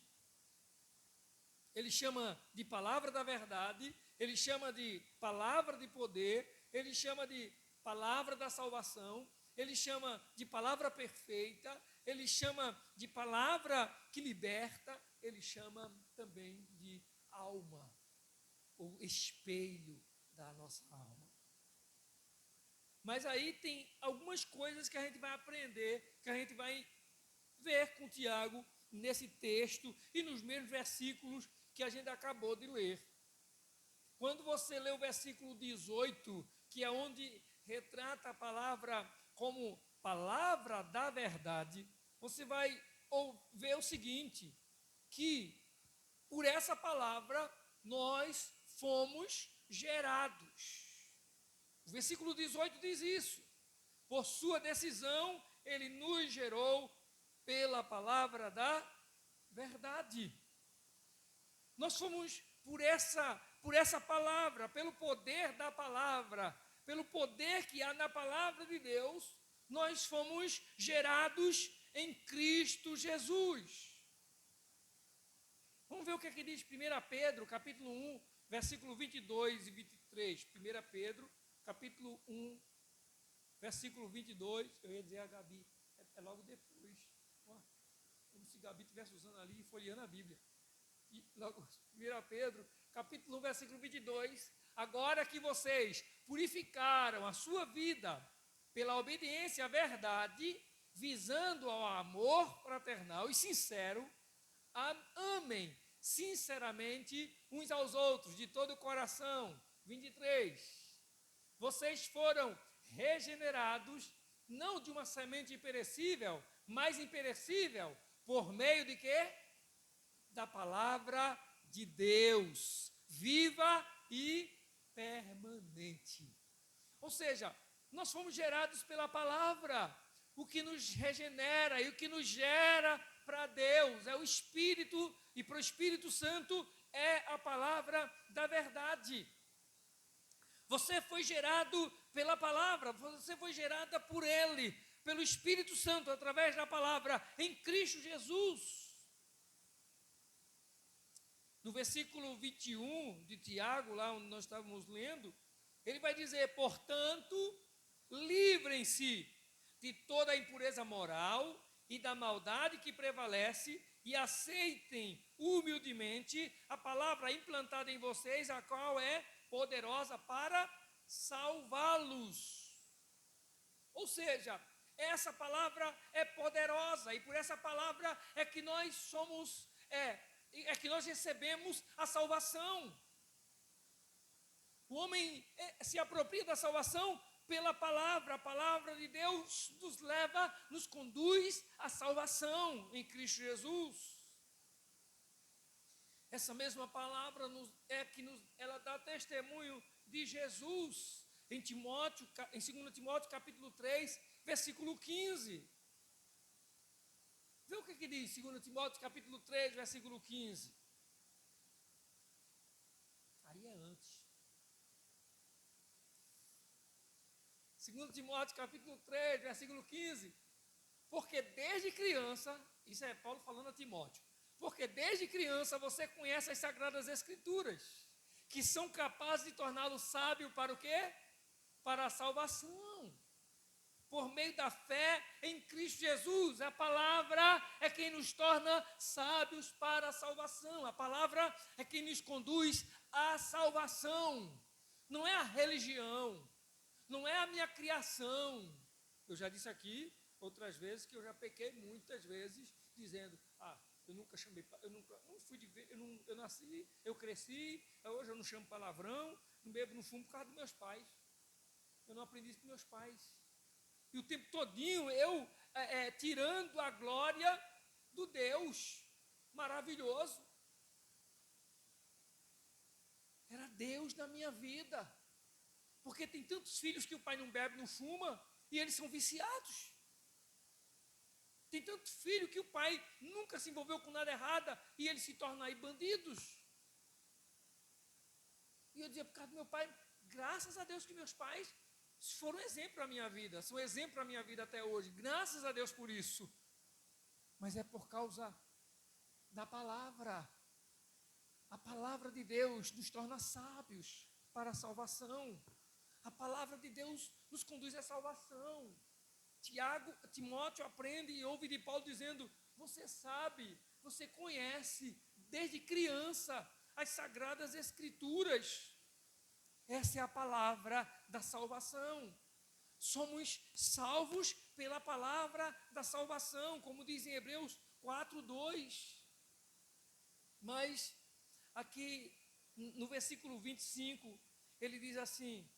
Speaker 4: Ele chama de palavra da verdade, ele chama de palavra de poder, ele chama de palavra da salvação, ele chama de palavra perfeita, ele chama de palavra que liberta, ele chama também de alma, ou espelho da nossa alma. Mas aí tem algumas coisas que a gente vai aprender, que a gente vai ver com Tiago nesse texto e nos mesmos versículos que a gente acabou de ler. Quando você lê o versículo 18, que é onde retrata a palavra como palavra da verdade, você vai ver o seguinte, que por essa palavra nós fomos gerados. O versículo 18 diz isso. Por sua decisão, ele nos gerou pela palavra da verdade. Nós fomos por essa palavra, pelo poder da palavra, pelo poder que há na palavra de Deus, nós fomos gerados em Cristo Jesus. Vamos ver o que é que diz 1 Pedro, capítulo 1, versículo 22 e 23. 1 Pedro, capítulo 1, versículo 22. Eu ia dizer a Gabi, é logo depois. Como se Gabi estivesse usando ali e folheando a Bíblia. E logo, 1 Pedro, capítulo 1, versículo 22. Agora que vocês purificaram a sua vida pela obediência à verdade, visando ao amor fraternal e sincero, amem sinceramente uns aos outros, de todo o coração. 23. Vocês foram regenerados, não de uma semente imperecível, mas imperecível, por meio de quê? Da palavra de Deus, viva e permanente. Ou seja, nós fomos gerados pela palavra. O que nos regenera e o que nos gera para Deus é o Espírito, e para o Espírito Santo é a palavra da verdade. Você foi gerado pela palavra, você foi gerada por Ele, pelo Espírito Santo, através da palavra, em Cristo Jesus. No versículo 21 de Tiago, lá onde nós estávamos lendo, ele vai dizer: portanto, livrem-se de toda a impureza moral e da maldade que prevalece e aceitem humildemente a palavra implantada em vocês, a qual é poderosa para salvá-los. Ou seja, Essa palavra é poderosa e por essa palavra é que nós somos, que nós recebemos a salvação. O homem se apropria da salvação pela palavra. A palavra de Deus nos leva, nos conduz à salvação em Cristo Jesus. Essa mesma palavra ela dá testemunho de Jesus em 2 Timóteo capítulo 3, versículo 15. Vê o que diz 2 Timóteo capítulo 3, versículo 15. Aí é antes. 2 Timóteo capítulo 3, versículo 15. Porque desde criança, isso é Paulo falando a Timóteo, porque desde criança você conhece as Sagradas Escrituras, que são capazes de torná-lo sábio para o quê? Para a salvação. Por meio da fé em Cristo Jesus. A palavra é quem nos torna sábios para a salvação. A palavra é quem nos conduz à salvação. Não é a religião, não é a minha criação. Eu já disse aqui outras vezes que eu já pequei muitas vezes dizendo, eu nunca chamei, eu nasci, eu cresci, hoje eu não chamo palavrão, não bebo, não fumo por causa dos meus pais. Eu não aprendi isso com meus pais. E o tempo todinho eu tirando a glória do Deus maravilhoso. Era Deus na minha vida. Porque tem tantos filhos que o pai não bebe, não fuma, e eles são viciados. Tem tanto filho que o pai nunca se envolveu com nada errado, e eles se tornam aí bandidos. E eu dizia, por causa do meu pai, graças a Deus que meus pais foram exemplo para a minha vida, são exemplo para a minha vida até hoje, graças a Deus por isso. Mas é por causa da palavra. A palavra de Deus nos torna sábios para a salvação. A palavra de Deus nos conduz à salvação. Timóteo aprende e ouve de Paulo dizendo, você sabe, você conhece desde criança as Sagradas Escrituras. Essa é a palavra da salvação. Somos salvos pela palavra da salvação, como diz em Hebreus 4:2. Mas aqui no versículo 25, ele diz assim,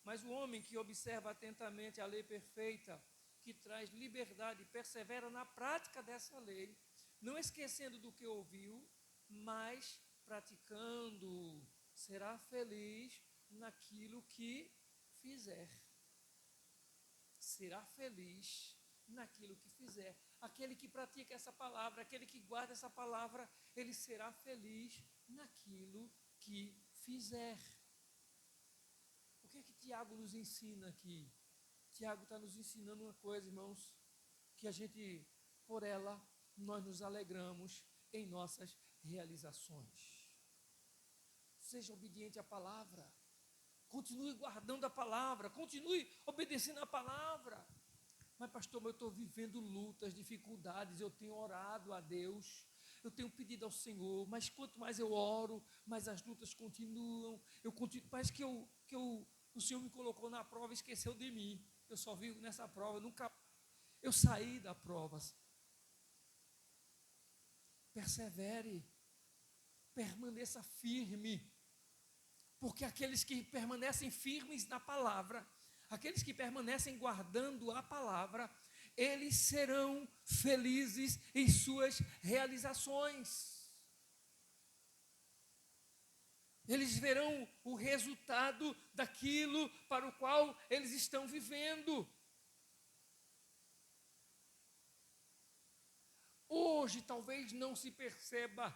Speaker 4: mas o homem que observa atentamente a lei perfeita, que traz liberdade e persevera na prática dessa lei, não esquecendo do que ouviu, mas praticando, será feliz naquilo que fizer. Será feliz naquilo que fizer. Aquele que pratica essa palavra, aquele que guarda essa palavra, ele será feliz naquilo que fizer. O que é que Tiago nos ensina aqui? Tiago está nos ensinando uma coisa, irmãos, que a gente, por ela, nós nos alegramos em nossas realizações. Seja obediente à palavra. Continue guardando a palavra, continue obedecendo a palavra. Mas pastor, eu estou vivendo lutas, dificuldades, eu tenho orado a Deus, eu tenho pedido ao Senhor, mas quanto mais eu oro, mais as lutas continuam. Parece que o Senhor me colocou na prova e esqueceu de mim. Eu só vivo nessa prova, eu saí da prova. Persevere, permaneça firme. Porque aqueles que permanecem firmes na palavra, aqueles que permanecem guardando a palavra, eles serão felizes em suas realizações. Eles verão o resultado daquilo para o qual eles estão vivendo. Hoje talvez não se perceba.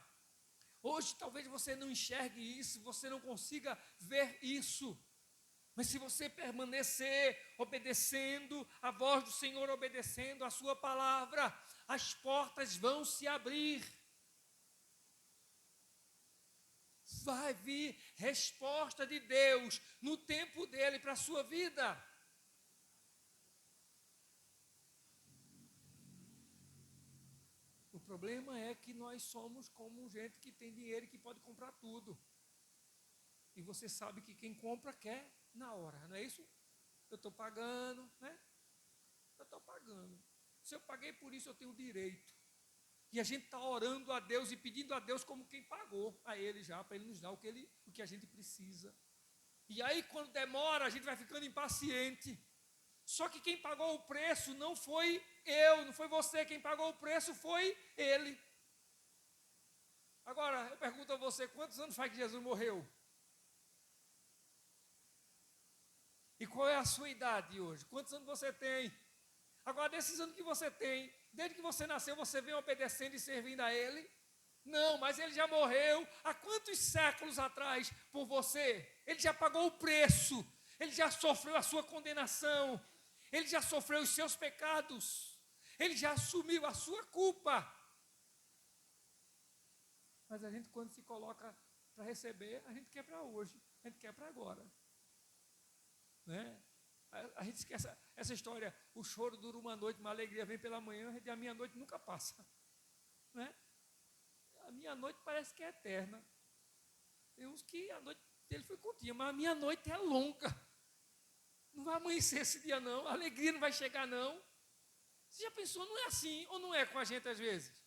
Speaker 4: Hoje talvez você não enxergue isso, você não consiga ver isso. Mas se você permanecer obedecendo a voz do Senhor, obedecendo a sua palavra, as portas vão se abrir. Vai vir resposta de Deus no tempo dele para a sua vida. O problema é que nós somos como gente que tem dinheiro e que pode comprar tudo. E você sabe que quem compra quer na hora, não é isso? Eu estou pagando, né? estou pagando. Se eu paguei por isso, eu tenho direito. E a gente está orando a Deus e pedindo a Deus como quem pagou a Ele já, para Ele nos dar o que a gente precisa. E aí, quando demora, a gente vai ficando impaciente. Só que quem pagou o preço não foi eu, não foi você. Quem pagou o preço foi Ele. Agora, eu pergunto a você, quantos anos faz que Jesus morreu? E qual é a sua idade hoje? Quantos anos você tem? Agora, desses anos que você tem, desde que você nasceu, você vem obedecendo e servindo a Ele? Não, mas Ele já morreu há quantos séculos atrás por você? Ele já pagou o preço, Ele já sofreu a sua condenação, Ele já sofreu os seus pecados, Ele já assumiu a sua culpa. Mas a gente, quando se coloca para receber, a gente quer para hoje, a gente quer para agora. Né? A gente esquece essa história, o choro dura uma noite, uma alegria vem pela manhã, e a minha noite nunca passa. Né? A minha noite parece que é eterna. Tem uns que a noite dele foi curtinha, mas a minha noite é longa. Não vai amanhecer esse dia não, a alegria não vai chegar não. Você já pensou, não é assim, ou não é com a gente às vezes?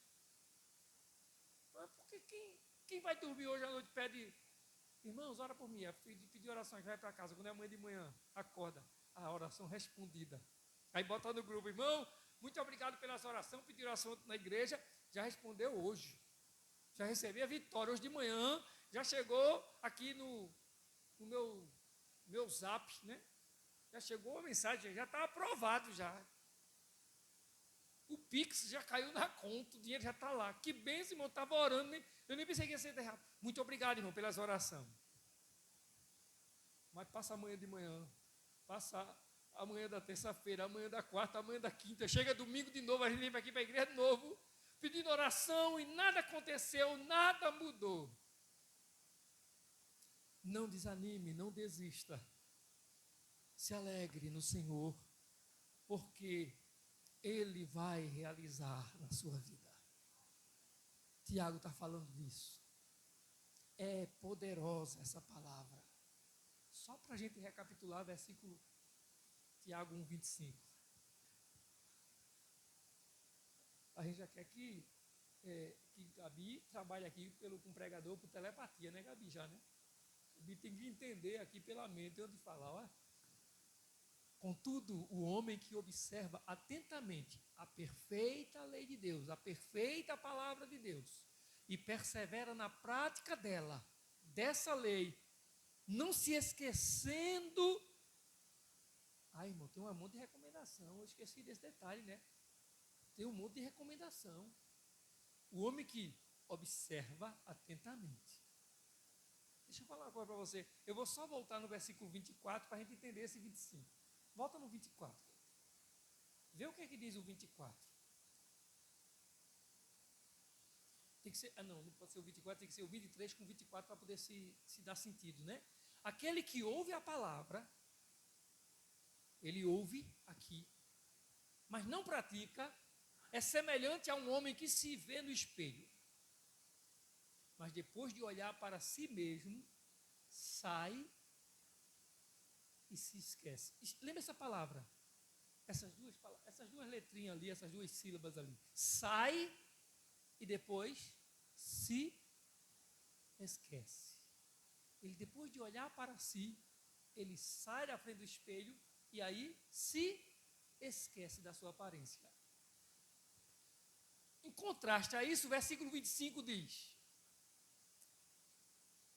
Speaker 4: Porque quem vai dormir hoje à noite pede, irmãos, ora por mim, pedir orações, vai para casa, quando é amanhã de manhã, acorda, a oração respondida. Aí bota no grupo, irmão, muito obrigado pela sua oração, pedi oração na igreja, já respondeu hoje. Já recebi a vitória hoje de manhã, já chegou aqui no meu zap, né? Já chegou a mensagem, já está aprovado já. O Pix já caiu na conta, o dinheiro já está lá. Que bênção, irmão, estava orando, eu nem pensei que ia ser errado. Muito obrigado, irmão, pelas orações. Mas passa amanhã de manhã, passa amanhã da terça-feira, amanhã da quarta, amanhã da quinta, chega domingo de novo, a gente vem aqui para a igreja de novo, pedindo oração e nada aconteceu, nada mudou. Não desanime, não desista. Se alegre no Senhor, porque Ele vai realizar na sua vida. Tiago está falando disso. É poderosa essa palavra. Só para a gente recapitular, versículo Tiago 1:25. A gente já quer que Gabi trabalhe aqui com pregador por telepatia, né, Gabi? Já, né? Gabi tem que entender aqui pela mente, onde falar, ó. Contudo, o homem que observa atentamente a perfeita lei de Deus, a perfeita palavra de Deus, e persevera na prática dessa lei, não se esquecendo. Ai, irmão, tem um monte de recomendação, eu esqueci desse detalhe, né? Tem um monte de recomendação. O homem que observa atentamente. Deixa eu falar uma coisa para você. Eu vou só voltar no versículo 24 para a gente entender esse 25. Volta no 24. Vê o que é que diz o 24. Tem que ser, não pode ser o 24, tem que ser o 23 com 24 para poder se dar sentido, né? Aquele que ouve a palavra, ele ouve aqui, mas não pratica, é semelhante a um homem que se vê no espelho, mas depois de olhar para si mesmo, sai e se esquece. Lembra essa palavra? Essas duas letrinhas ali, essas duas sílabas ali. Sai e depois se esquece. Ele, depois de olhar para si, ele sai da frente do espelho e aí se esquece da sua aparência. Em contraste a isso, o versículo 25 diz: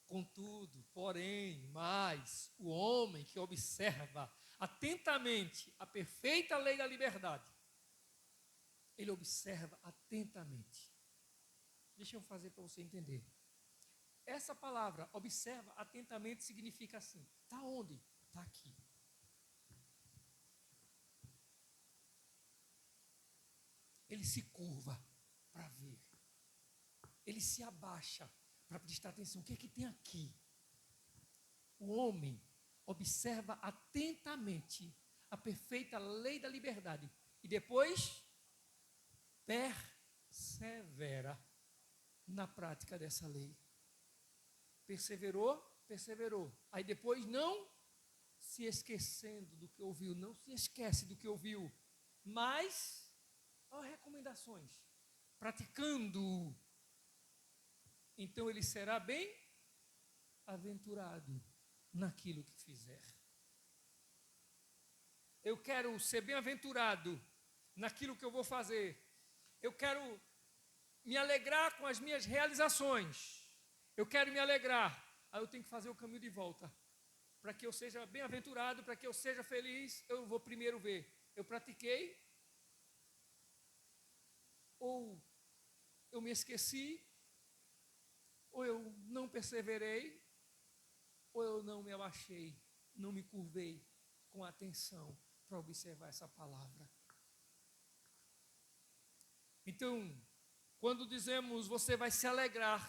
Speaker 4: contudo, porém, mais, o homem que observa atentamente a perfeita lei da liberdade, ele observa atentamente. Deixa eu fazer para você entender. Essa palavra, observa atentamente, significa assim. Está onde? Está aqui. Ele se curva para ver. Ele se abaixa para prestar atenção. O que é que tem aqui? O homem observa atentamente a perfeita lei da liberdade e depois persevera na prática dessa lei. Perseverou. Aí depois não se esquecendo do que ouviu, não se esquece do que ouviu. Mas, olha recomendações. Praticando, então ele será bem-aventurado naquilo que fizer. Eu quero ser bem-aventurado naquilo que eu vou fazer. Eu quero me alegrar com as minhas realizações. Eu quero me alegrar. Aí eu tenho que fazer o caminho de volta. Para que eu seja bem-aventurado, para que eu seja feliz, eu vou primeiro ver. Eu pratiquei? Ou eu me esqueci? Ou eu não perseverei? Ou eu não me abaixei, não me curvei com atenção para observar essa palavra? Então, quando dizemos você vai se alegrar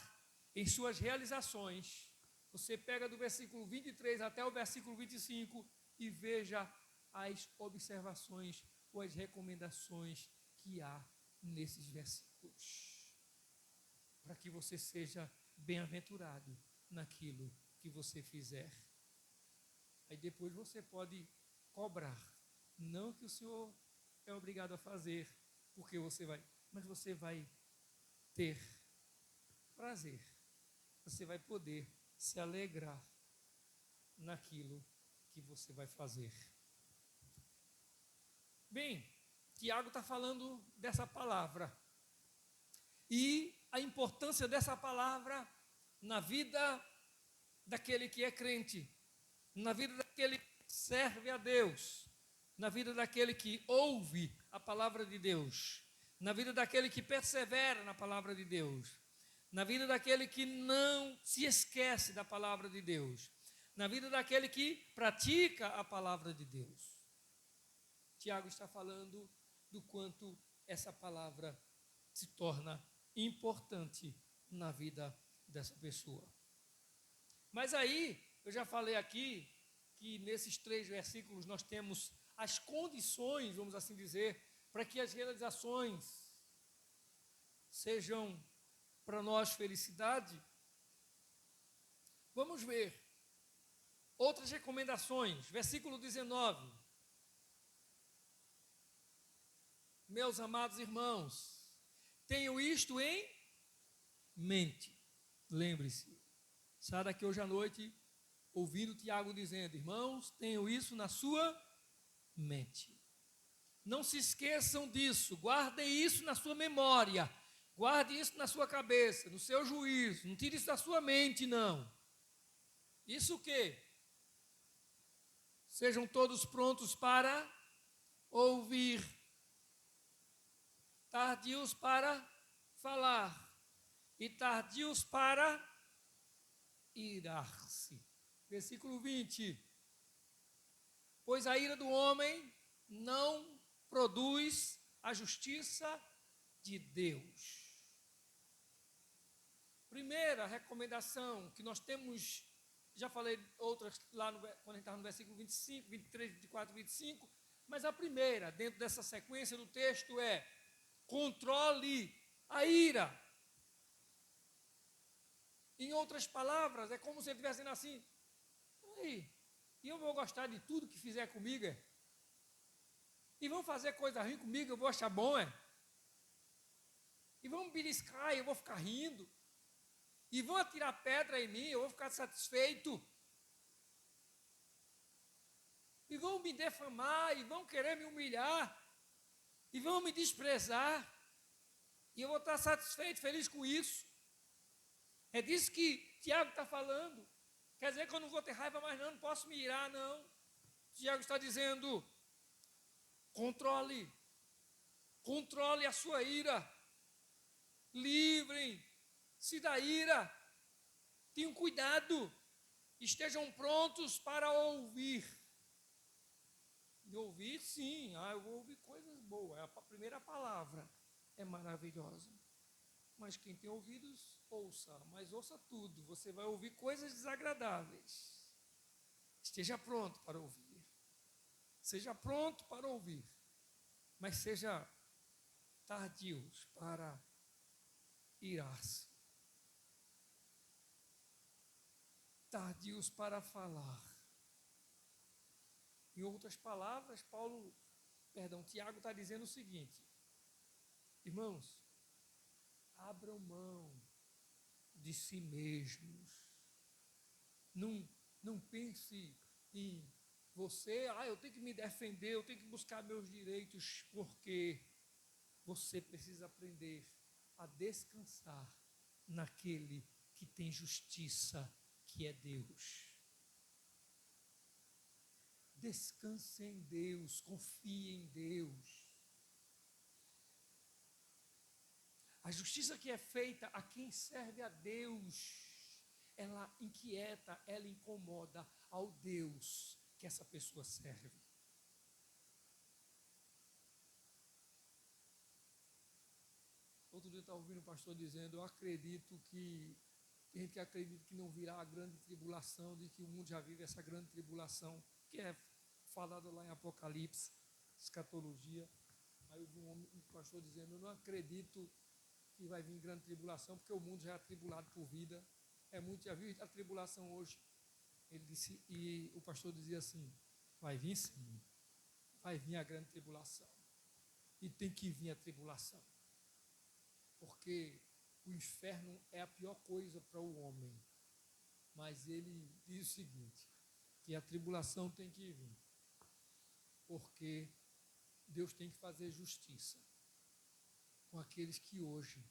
Speaker 4: em suas realizações, você pega do versículo 23 até o versículo 25 e veja as observações ou as recomendações que há nesses versículos, para que você seja bem-aventurado naquilo que você fizer. Aí depois você pode cobrar, não que o Senhor é obrigado a fazer, porque você vai, mas você vai ter prazer, você vai poder se alegrar naquilo que você vai fazer. Bem, Tiago está falando dessa palavra e a importância dessa palavra na vida daquele que é crente, na vida daquele que serve a Deus, na vida daquele que ouve a palavra de Deus, na vida daquele que persevera na palavra de Deus, na vida daquele que não se esquece da palavra de Deus, na vida daquele que pratica a palavra de Deus. Tiago está falando do quanto essa palavra se torna importante na vida dessa pessoa. Mas aí, eu já falei aqui que nesses 3 versículos nós temos as condições, vamos assim dizer, para que as realizações sejam para nós felicidade. Vamos ver outras recomendações. Versículo 19. Meus amados irmãos, tenham isto em mente. Lembre-se, sai daqui hoje à noite ouvindo Tiago dizendo: irmãos, tenham isso na sua mente. Não se esqueçam disso, guardem isso na sua memória, guarde isso na sua cabeça, no seu juízo, não tire isso da sua mente, não. Isso o quê? Sejam todos prontos para ouvir, tardios para falar e tardios para irar-se. Versículo 20. Pois a ira do homem não produz a justiça de Deus. Primeira recomendação que nós temos, já falei outras lá quando a gente estava no versículo 25, 23, 24, 25, mas a primeira, dentro dessa sequência do texto, é: controle a ira. Em outras palavras, é como se ele estivesse dizendo assim: e eu vou gostar de tudo que fizer comigo, é? E vão fazer coisa ruim comigo, eu vou achar bom, é? E vão me beliscar, eu vou ficar rindo. E vão atirar pedra em mim, eu vou ficar satisfeito. E vão me defamar, e vão querer me humilhar, e vão me desprezar. E eu vou estar satisfeito, feliz com isso. É disso que Tiago está falando. Quer dizer que eu não vou ter raiva mais não posso me irar, não. Tiago está dizendo: controle a sua ira, livrem-se da ira, tenham cuidado, estejam prontos para ouvir. E ouvir, sim, eu vou ouvir coisas boas, a primeira palavra é maravilhosa. Mas quem tem ouvidos, ouça, mas ouça tudo, você vai ouvir coisas desagradáveis. Esteja pronto para ouvir. Seja pronto para ouvir, mas seja tardios para irar-se. Tardios para falar. Em outras palavras, Paulo Tiago está dizendo o seguinte: irmãos, abram mão de si mesmos. Não pense em você, eu tenho que me defender, eu tenho que buscar meus direitos, porque você precisa aprender a descansar naquele que tem justiça, que é Deus. Descanse em Deus, confie em Deus. A justiça que é feita a quem serve a Deus, ela inquieta, ela incomoda ao Deus que essa pessoa serve. Outro dia eu estava ouvindo o pastor dizendo, eu acredito que, tem gente que acredita que não virá a grande tribulação, de que o mundo já vive essa grande tribulação, que é falada lá em Apocalipse, escatologia. Aí eu vi um pastor dizendo, eu não acredito que vai vir grande tribulação, porque o mundo já é atribulado por vida. É muito, já viu a tribulação hoje? Ele disse, e o pastor dizia assim, vai vir sim, vai vir a grande tribulação. E tem que vir a tribulação. Porque o inferno é a pior coisa para o homem. Mas ele diz o seguinte, que a tribulação tem que vir. Porque Deus tem que fazer justiça com aqueles que hoje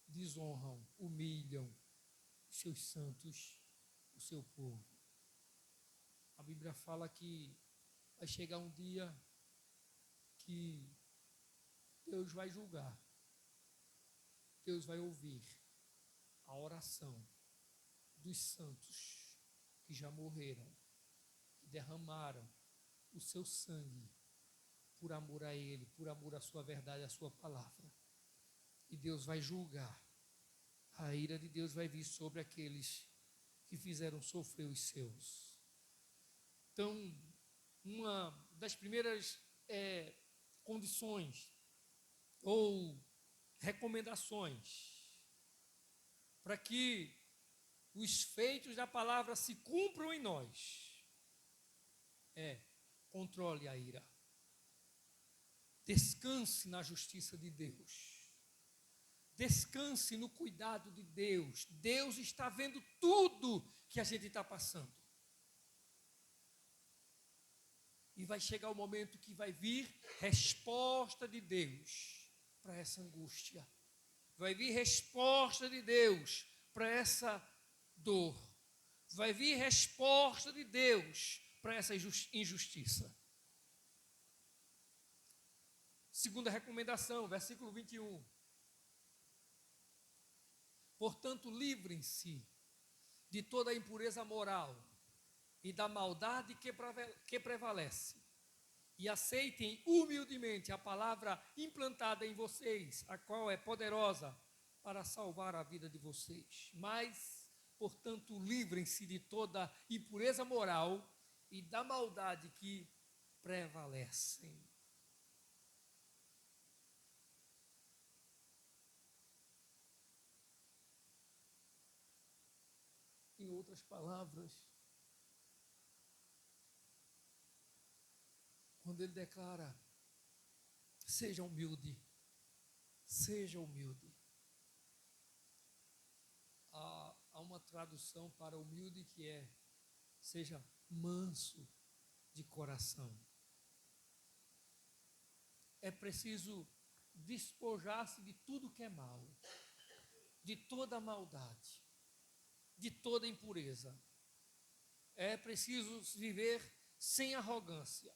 Speaker 4: desonram, humilham os seus santos, o seu povo. A Bíblia fala que vai chegar um dia que Deus vai julgar. Deus vai ouvir a oração dos santos que já morreram, que derramaram o seu sangue por amor a Ele, por amor à sua verdade, à sua palavra. E Deus vai julgar. A ira de Deus vai vir sobre aqueles que fizeram sofrer os seus. Então, uma das primeiras condições ou recomendações para que os feitos da palavra se cumpram em nós controle a ira. Descanse na justiça de Deus. Descanse no cuidado de Deus. Deus está vendo tudo que a gente está passando. E vai chegar o momento que vai vir resposta de Deus para essa angústia. Vai vir resposta de Deus para essa dor. Vai vir resposta de Deus para essa injustiça. Segunda recomendação, versículo 21. Portanto, livrem-se de toda a impureza moral e da maldade que prevalece, e aceitem humildemente a palavra implantada em vocês, a qual é poderosa para salvar a vida de vocês. Mas, portanto, livrem-se de toda impureza moral e da maldade que prevalecem. Em outras palavras, quando ele declara, seja humilde, seja humilde. Há uma tradução para humilde que é, seja manso de coração. É preciso despojar-se de tudo que é mal, de toda maldade, de toda impureza. É preciso viver sem arrogância.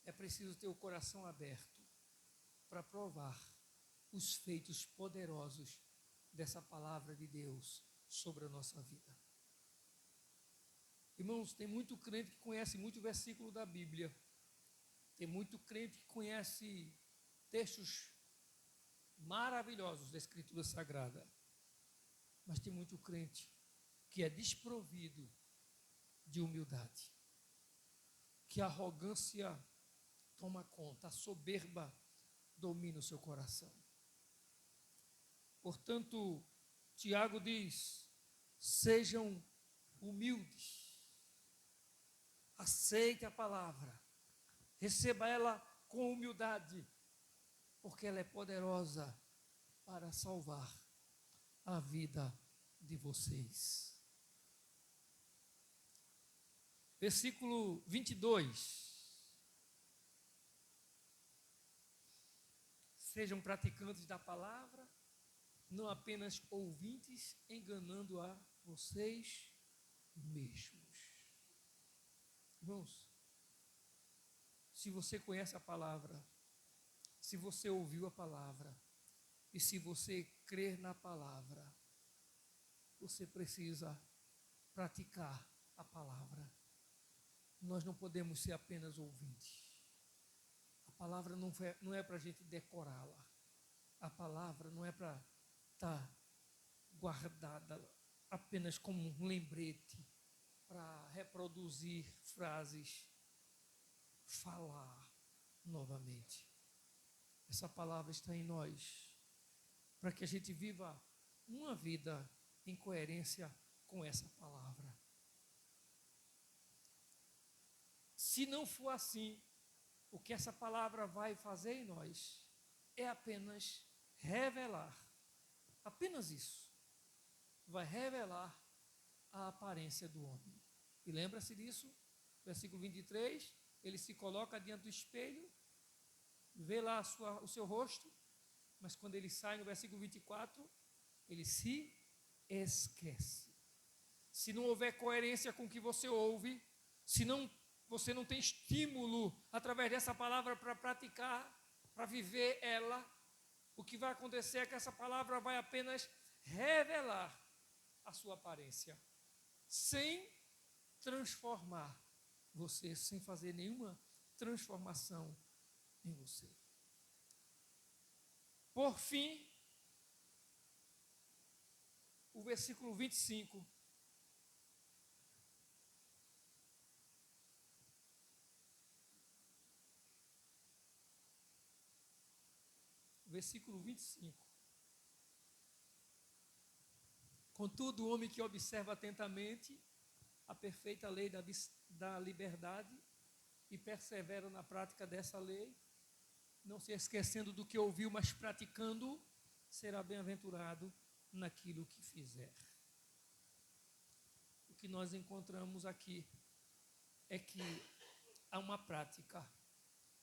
Speaker 4: É preciso ter o coração aberto para provar os feitos poderosos dessa palavra de Deus sobre a nossa vida. Irmãos, tem muito crente que conhece muito versículo da Bíblia. Tem muito crente que conhece textos maravilhosos da Escritura Sagrada. Mas tem muito crente que é desprovido de humildade. Que a arrogância toma conta, a soberba domina o seu coração. Portanto, Tiago diz, sejam humildes, aceite a palavra, Receba ela com humildade, porque ela é poderosa para salvar a vida de vocês. Versículo 22. Sejam praticantes da palavra, não apenas ouvintes, enganando a vocês mesmos. Irmãos, se você conhece a palavra, se você ouviu a palavra, e se você crer na palavra, você precisa praticar a palavra. Nós não podemos ser apenas ouvintes. A palavra não é para a gente decorá-la. A palavra não é para estar guardada apenas como um lembrete, para reproduzir frases, falar novamente. Essa palavra está em nós, para que a gente viva uma vida em coerência com essa palavra. Se não for assim, o que essa palavra vai fazer em nós é apenas revelar, apenas isso, vai revelar a aparência do homem. E lembra-se disso, versículo 23, ele se coloca diante do espelho, vê lá o seu rosto, mas quando ele sai no versículo 24, ele se esquece. Se não houver coerência com o que você ouve, se você não tem estímulo através dessa palavra para praticar, para viver ela, o que vai acontecer é que essa palavra vai apenas revelar a sua aparência, sem transformar você, sem fazer nenhuma transformação em você. Por fim, o versículo 25. Versículo 25. Contudo, o homem que observa atentamente a perfeita lei da liberdade e persevera na prática dessa lei, não se esquecendo do que ouviu, mas praticando, será bem-aventurado naquilo que fizer. O que nós encontramos aqui é que há uma prática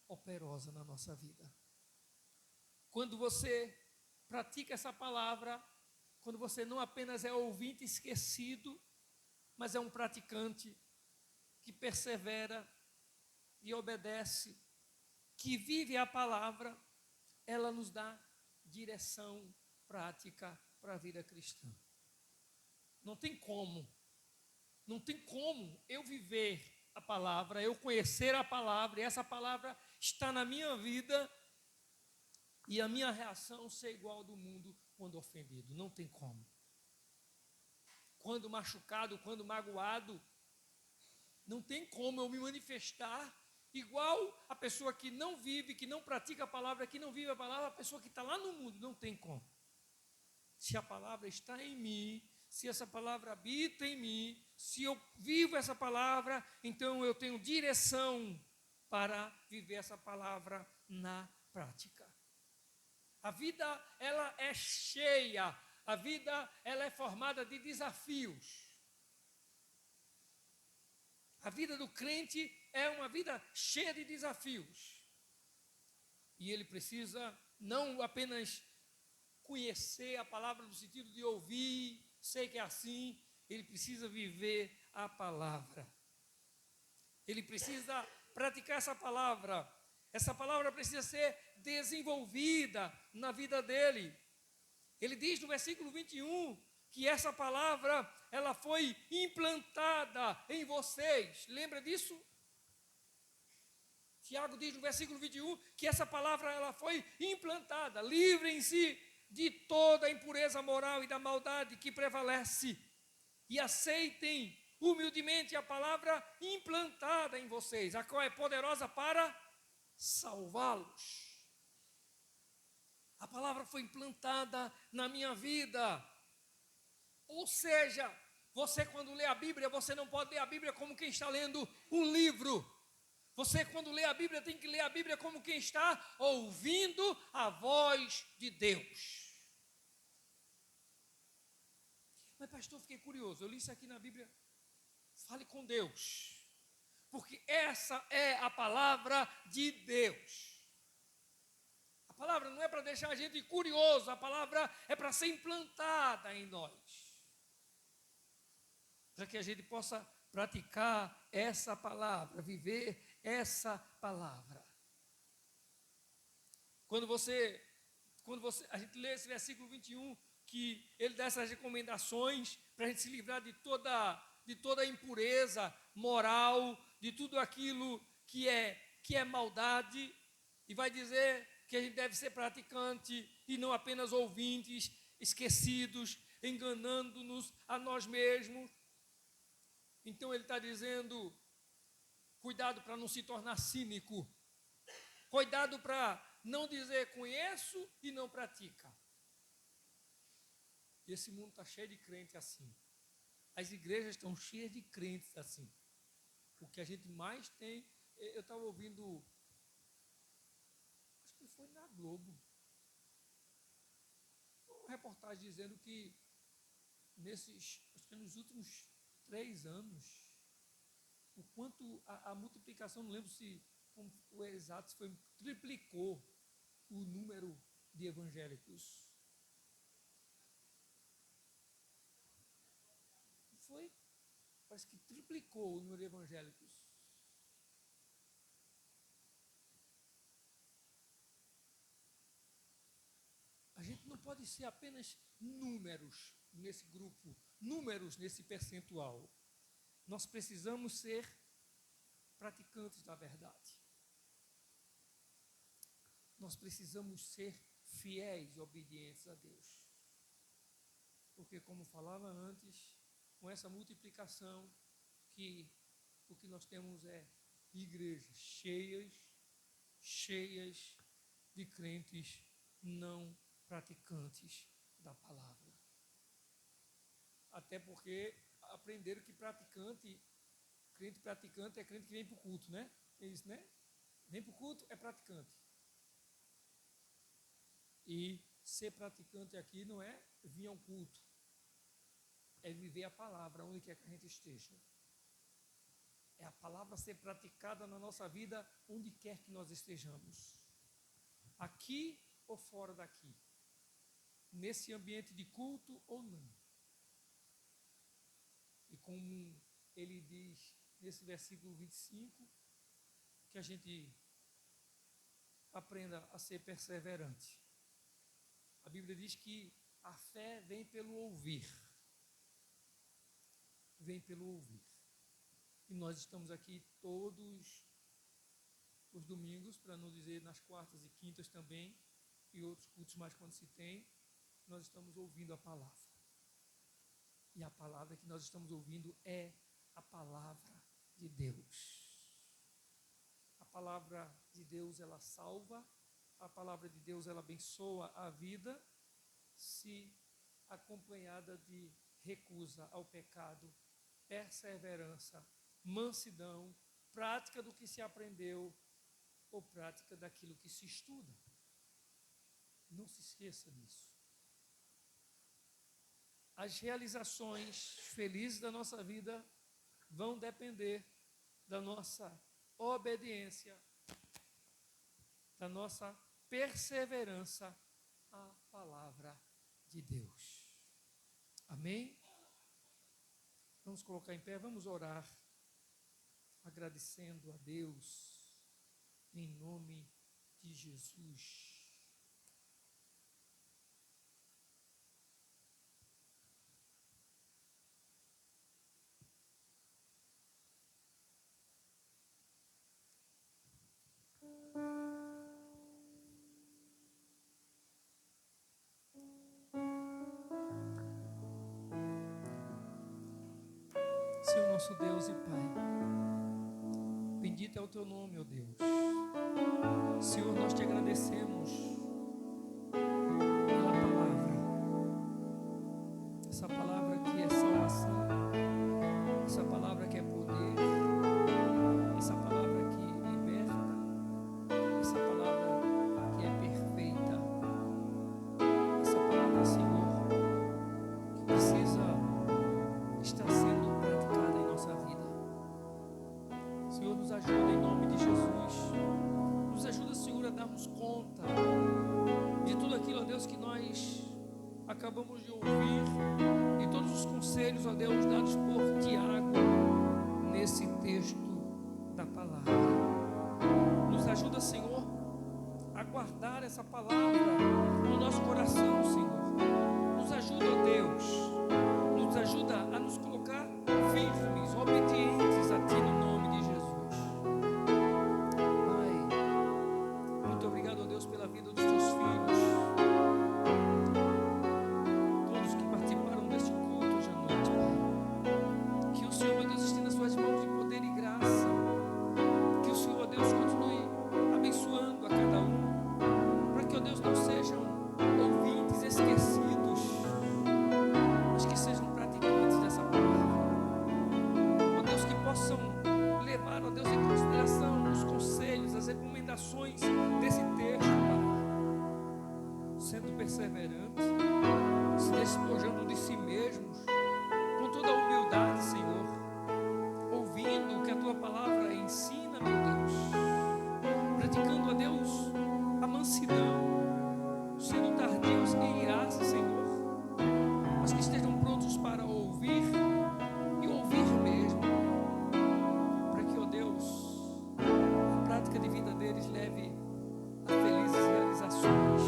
Speaker 4: operosa na nossa vida. Quando você pratica essa palavra, quando você não apenas é ouvinte esquecido, mas é um praticante que persevera e obedece, que vive a palavra, ela nos dá direção prática para a vida cristã. Não tem como eu viver a palavra, eu conhecer a palavra, e essa palavra está na minha vida, e a minha reação ser igual ao do mundo quando ofendido. Não tem como. Quando machucado, quando magoado, não tem como eu me manifestar igual a pessoa que não vive, que não pratica a palavra, que não vive a palavra, a pessoa que está lá no mundo. Não tem como. Se a palavra está em mim, se essa palavra habita em mim, se eu vivo essa palavra, então eu tenho direção para viver essa palavra na prática. A vida, ela é cheia, a vida, ela é formada de desafios. A vida do crente é uma vida cheia de desafios. E ele precisa não apenas conhecer a palavra no sentido de ouvir, sei que é assim, ele precisa viver a palavra. Ele precisa praticar essa palavra. Essa palavra precisa ser desenvolvida na vida dele. Ele diz no versículo 21 que essa palavra, ela foi implantada em vocês. Lembra disso? Tiago diz no versículo 21 que essa palavra, ela foi implantada. Livrem-se de toda a impureza moral e da maldade que prevalece e aceitem humildemente a palavra implantada em vocês, a qual é poderosa para salvá-los. A palavra foi implantada na minha vida. Ou seja, você quando lê a Bíblia, você não pode ler a Bíblia como quem está lendo um livro. Você, quando lê a Bíblia, tem que ler a Bíblia como quem está ouvindo a voz de Deus. Mas, pastor, fiquei curioso. Eu li isso aqui na Bíblia. Fale com Deus. Porque essa é a palavra de Deus. A palavra não é para deixar a gente curioso. A palavra é para ser implantada em nós. Para que a gente possa praticar essa palavra, viver essa palavra. Quando a gente lê esse versículo 21, que ele dá essas recomendações para a gente se livrar de toda impureza moral, de tudo aquilo que é maldade, e vai dizer que a gente deve ser praticante e não apenas ouvintes, esquecidos, enganando-nos a nós mesmos. Então ele está dizendo, cuidado para não se tornar cínico, cuidado para não dizer conheço e não pratica. Esse mundo está cheio de crentes assim. As igrejas estão cheias de crentes assim. O que a gente mais tem, eu estava ouvindo, acho que foi na Globo, uma reportagem dizendo que acho que nos últimos 3 anos, o quanto a multiplicação, não lembro se o exato, foi, triplicou o número de evangélicos. Foi, parece que triplicou o número de evangélicos. A gente não pode ser apenas números nesse grupo, números nesse percentual. Nós precisamos ser praticantes da verdade. Nós precisamos ser fiéis e obedientes a Deus. Porque, como falava antes, com essa multiplicação, que o que nós temos é igrejas cheias de crentes não praticantes da palavra. Até porque aprenderam que crente praticante é crente que vem para o culto, né? É isso, né? Vem para o culto, é praticante. E ser praticante aqui não é vir a um culto, é viver a palavra onde quer que a gente esteja. É a palavra ser praticada na nossa vida onde quer que nós estejamos. Aqui ou fora daqui. Nesse ambiente de culto ou não. E como ele diz nesse versículo 25, que a gente aprenda a ser perseverante. A Bíblia diz que a fé vem pelo ouvir. Vem pelo ouvir. E nós estamos aqui todos os domingos, para não dizer nas quartas e quintas também, e outros cultos mais quando se tem, nós estamos ouvindo a palavra. E a palavra que nós estamos ouvindo é a palavra de Deus. A palavra de Deus, ela salva, a palavra de Deus, ela abençoa a vida, se acompanhada de recusa ao pecado, perseverança, mansidão, prática do que se aprendeu ou prática daquilo que se estuda. Não se esqueça disso. As realizações felizes da nossa vida vão depender da nossa obediência, da nossa perseverança à palavra de Deus. Amém? Vamos colocar em pé, vamos orar, agradecendo a Deus, em nome de Jesus. Senhor nosso Deus e Pai, bendito é o Teu nome, ó Deus. Senhor, nós te agradecemos pela palavra, essa palavra que é salvação, essa palavra que é poder, essa palavra que acabamos de ouvir e todos os conselhos, ó Deus, dados por Tiago nesse texto da palavra. Nos ajuda, Senhor, a guardar essa palavra no nosso coração, Senhor. Nos ajuda, ó Deus, nos ajuda a nos colocar firmes, obedientes a Ti no nome de Jesus. Pai, muito obrigado, ó Deus, pela vida dos Teus filhos, todos que participaram deste culto hoje à noite, Pai. Que o Senhor, meu Deus, estenda as Suas mãos de poder e graça. Que o Senhor, ó Deus, continue abençoando a cada um, para que, ó Deus, não sejam ouvintes esquecidos, mas que sejam praticantes dessa palavra. Ó Deus, que possam levar, ó Deus, em consideração os conselhos, as recomendações desse texto, Pai, sendo perseverante, se despojando de si mesmos, com toda a humildade, Senhor, ouvindo o que a Tua palavra ensina, meu Deus, praticando, ó Deus, a mansidão, sendo tardios em irar-se, Senhor, mas que estejam prontos para ouvir e ouvir mesmo, para que, ó Deus, a prática de vida deles leve a felizes realizações.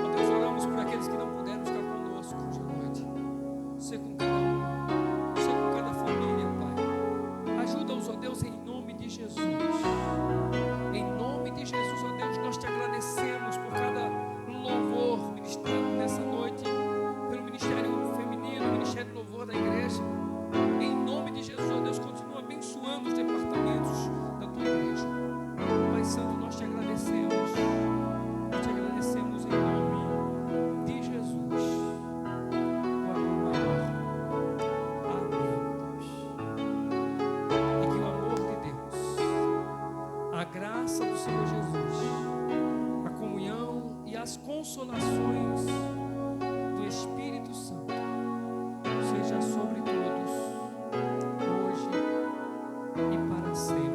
Speaker 4: Ó Deus, oramos por aqueles que não puderam estar conosco hoje à noite. Ser com cada um, ser com cada família, Pai. Ajuda-os, ó Deus, em nome de Jesus. Em nome de Jesus, ó Deus, nós Te agradecemos por cada louvor ministrado nessa noite, pelo Ministério Feminino, Ministério Louvor da Igreja. Em nome de Jesus, ó Deus, continua abençoando os departamentos da Tua Igreja. Pai Santo, nós Te agradecemos. Nós Te agradecemos em nome de Jesus. O amor maior. Amém, Deus. E que o amor de Deus, a graça do Senhor Jesus, a comunhão e as consolações do Espírito Santo seja sobre todos, hoje e para sempre.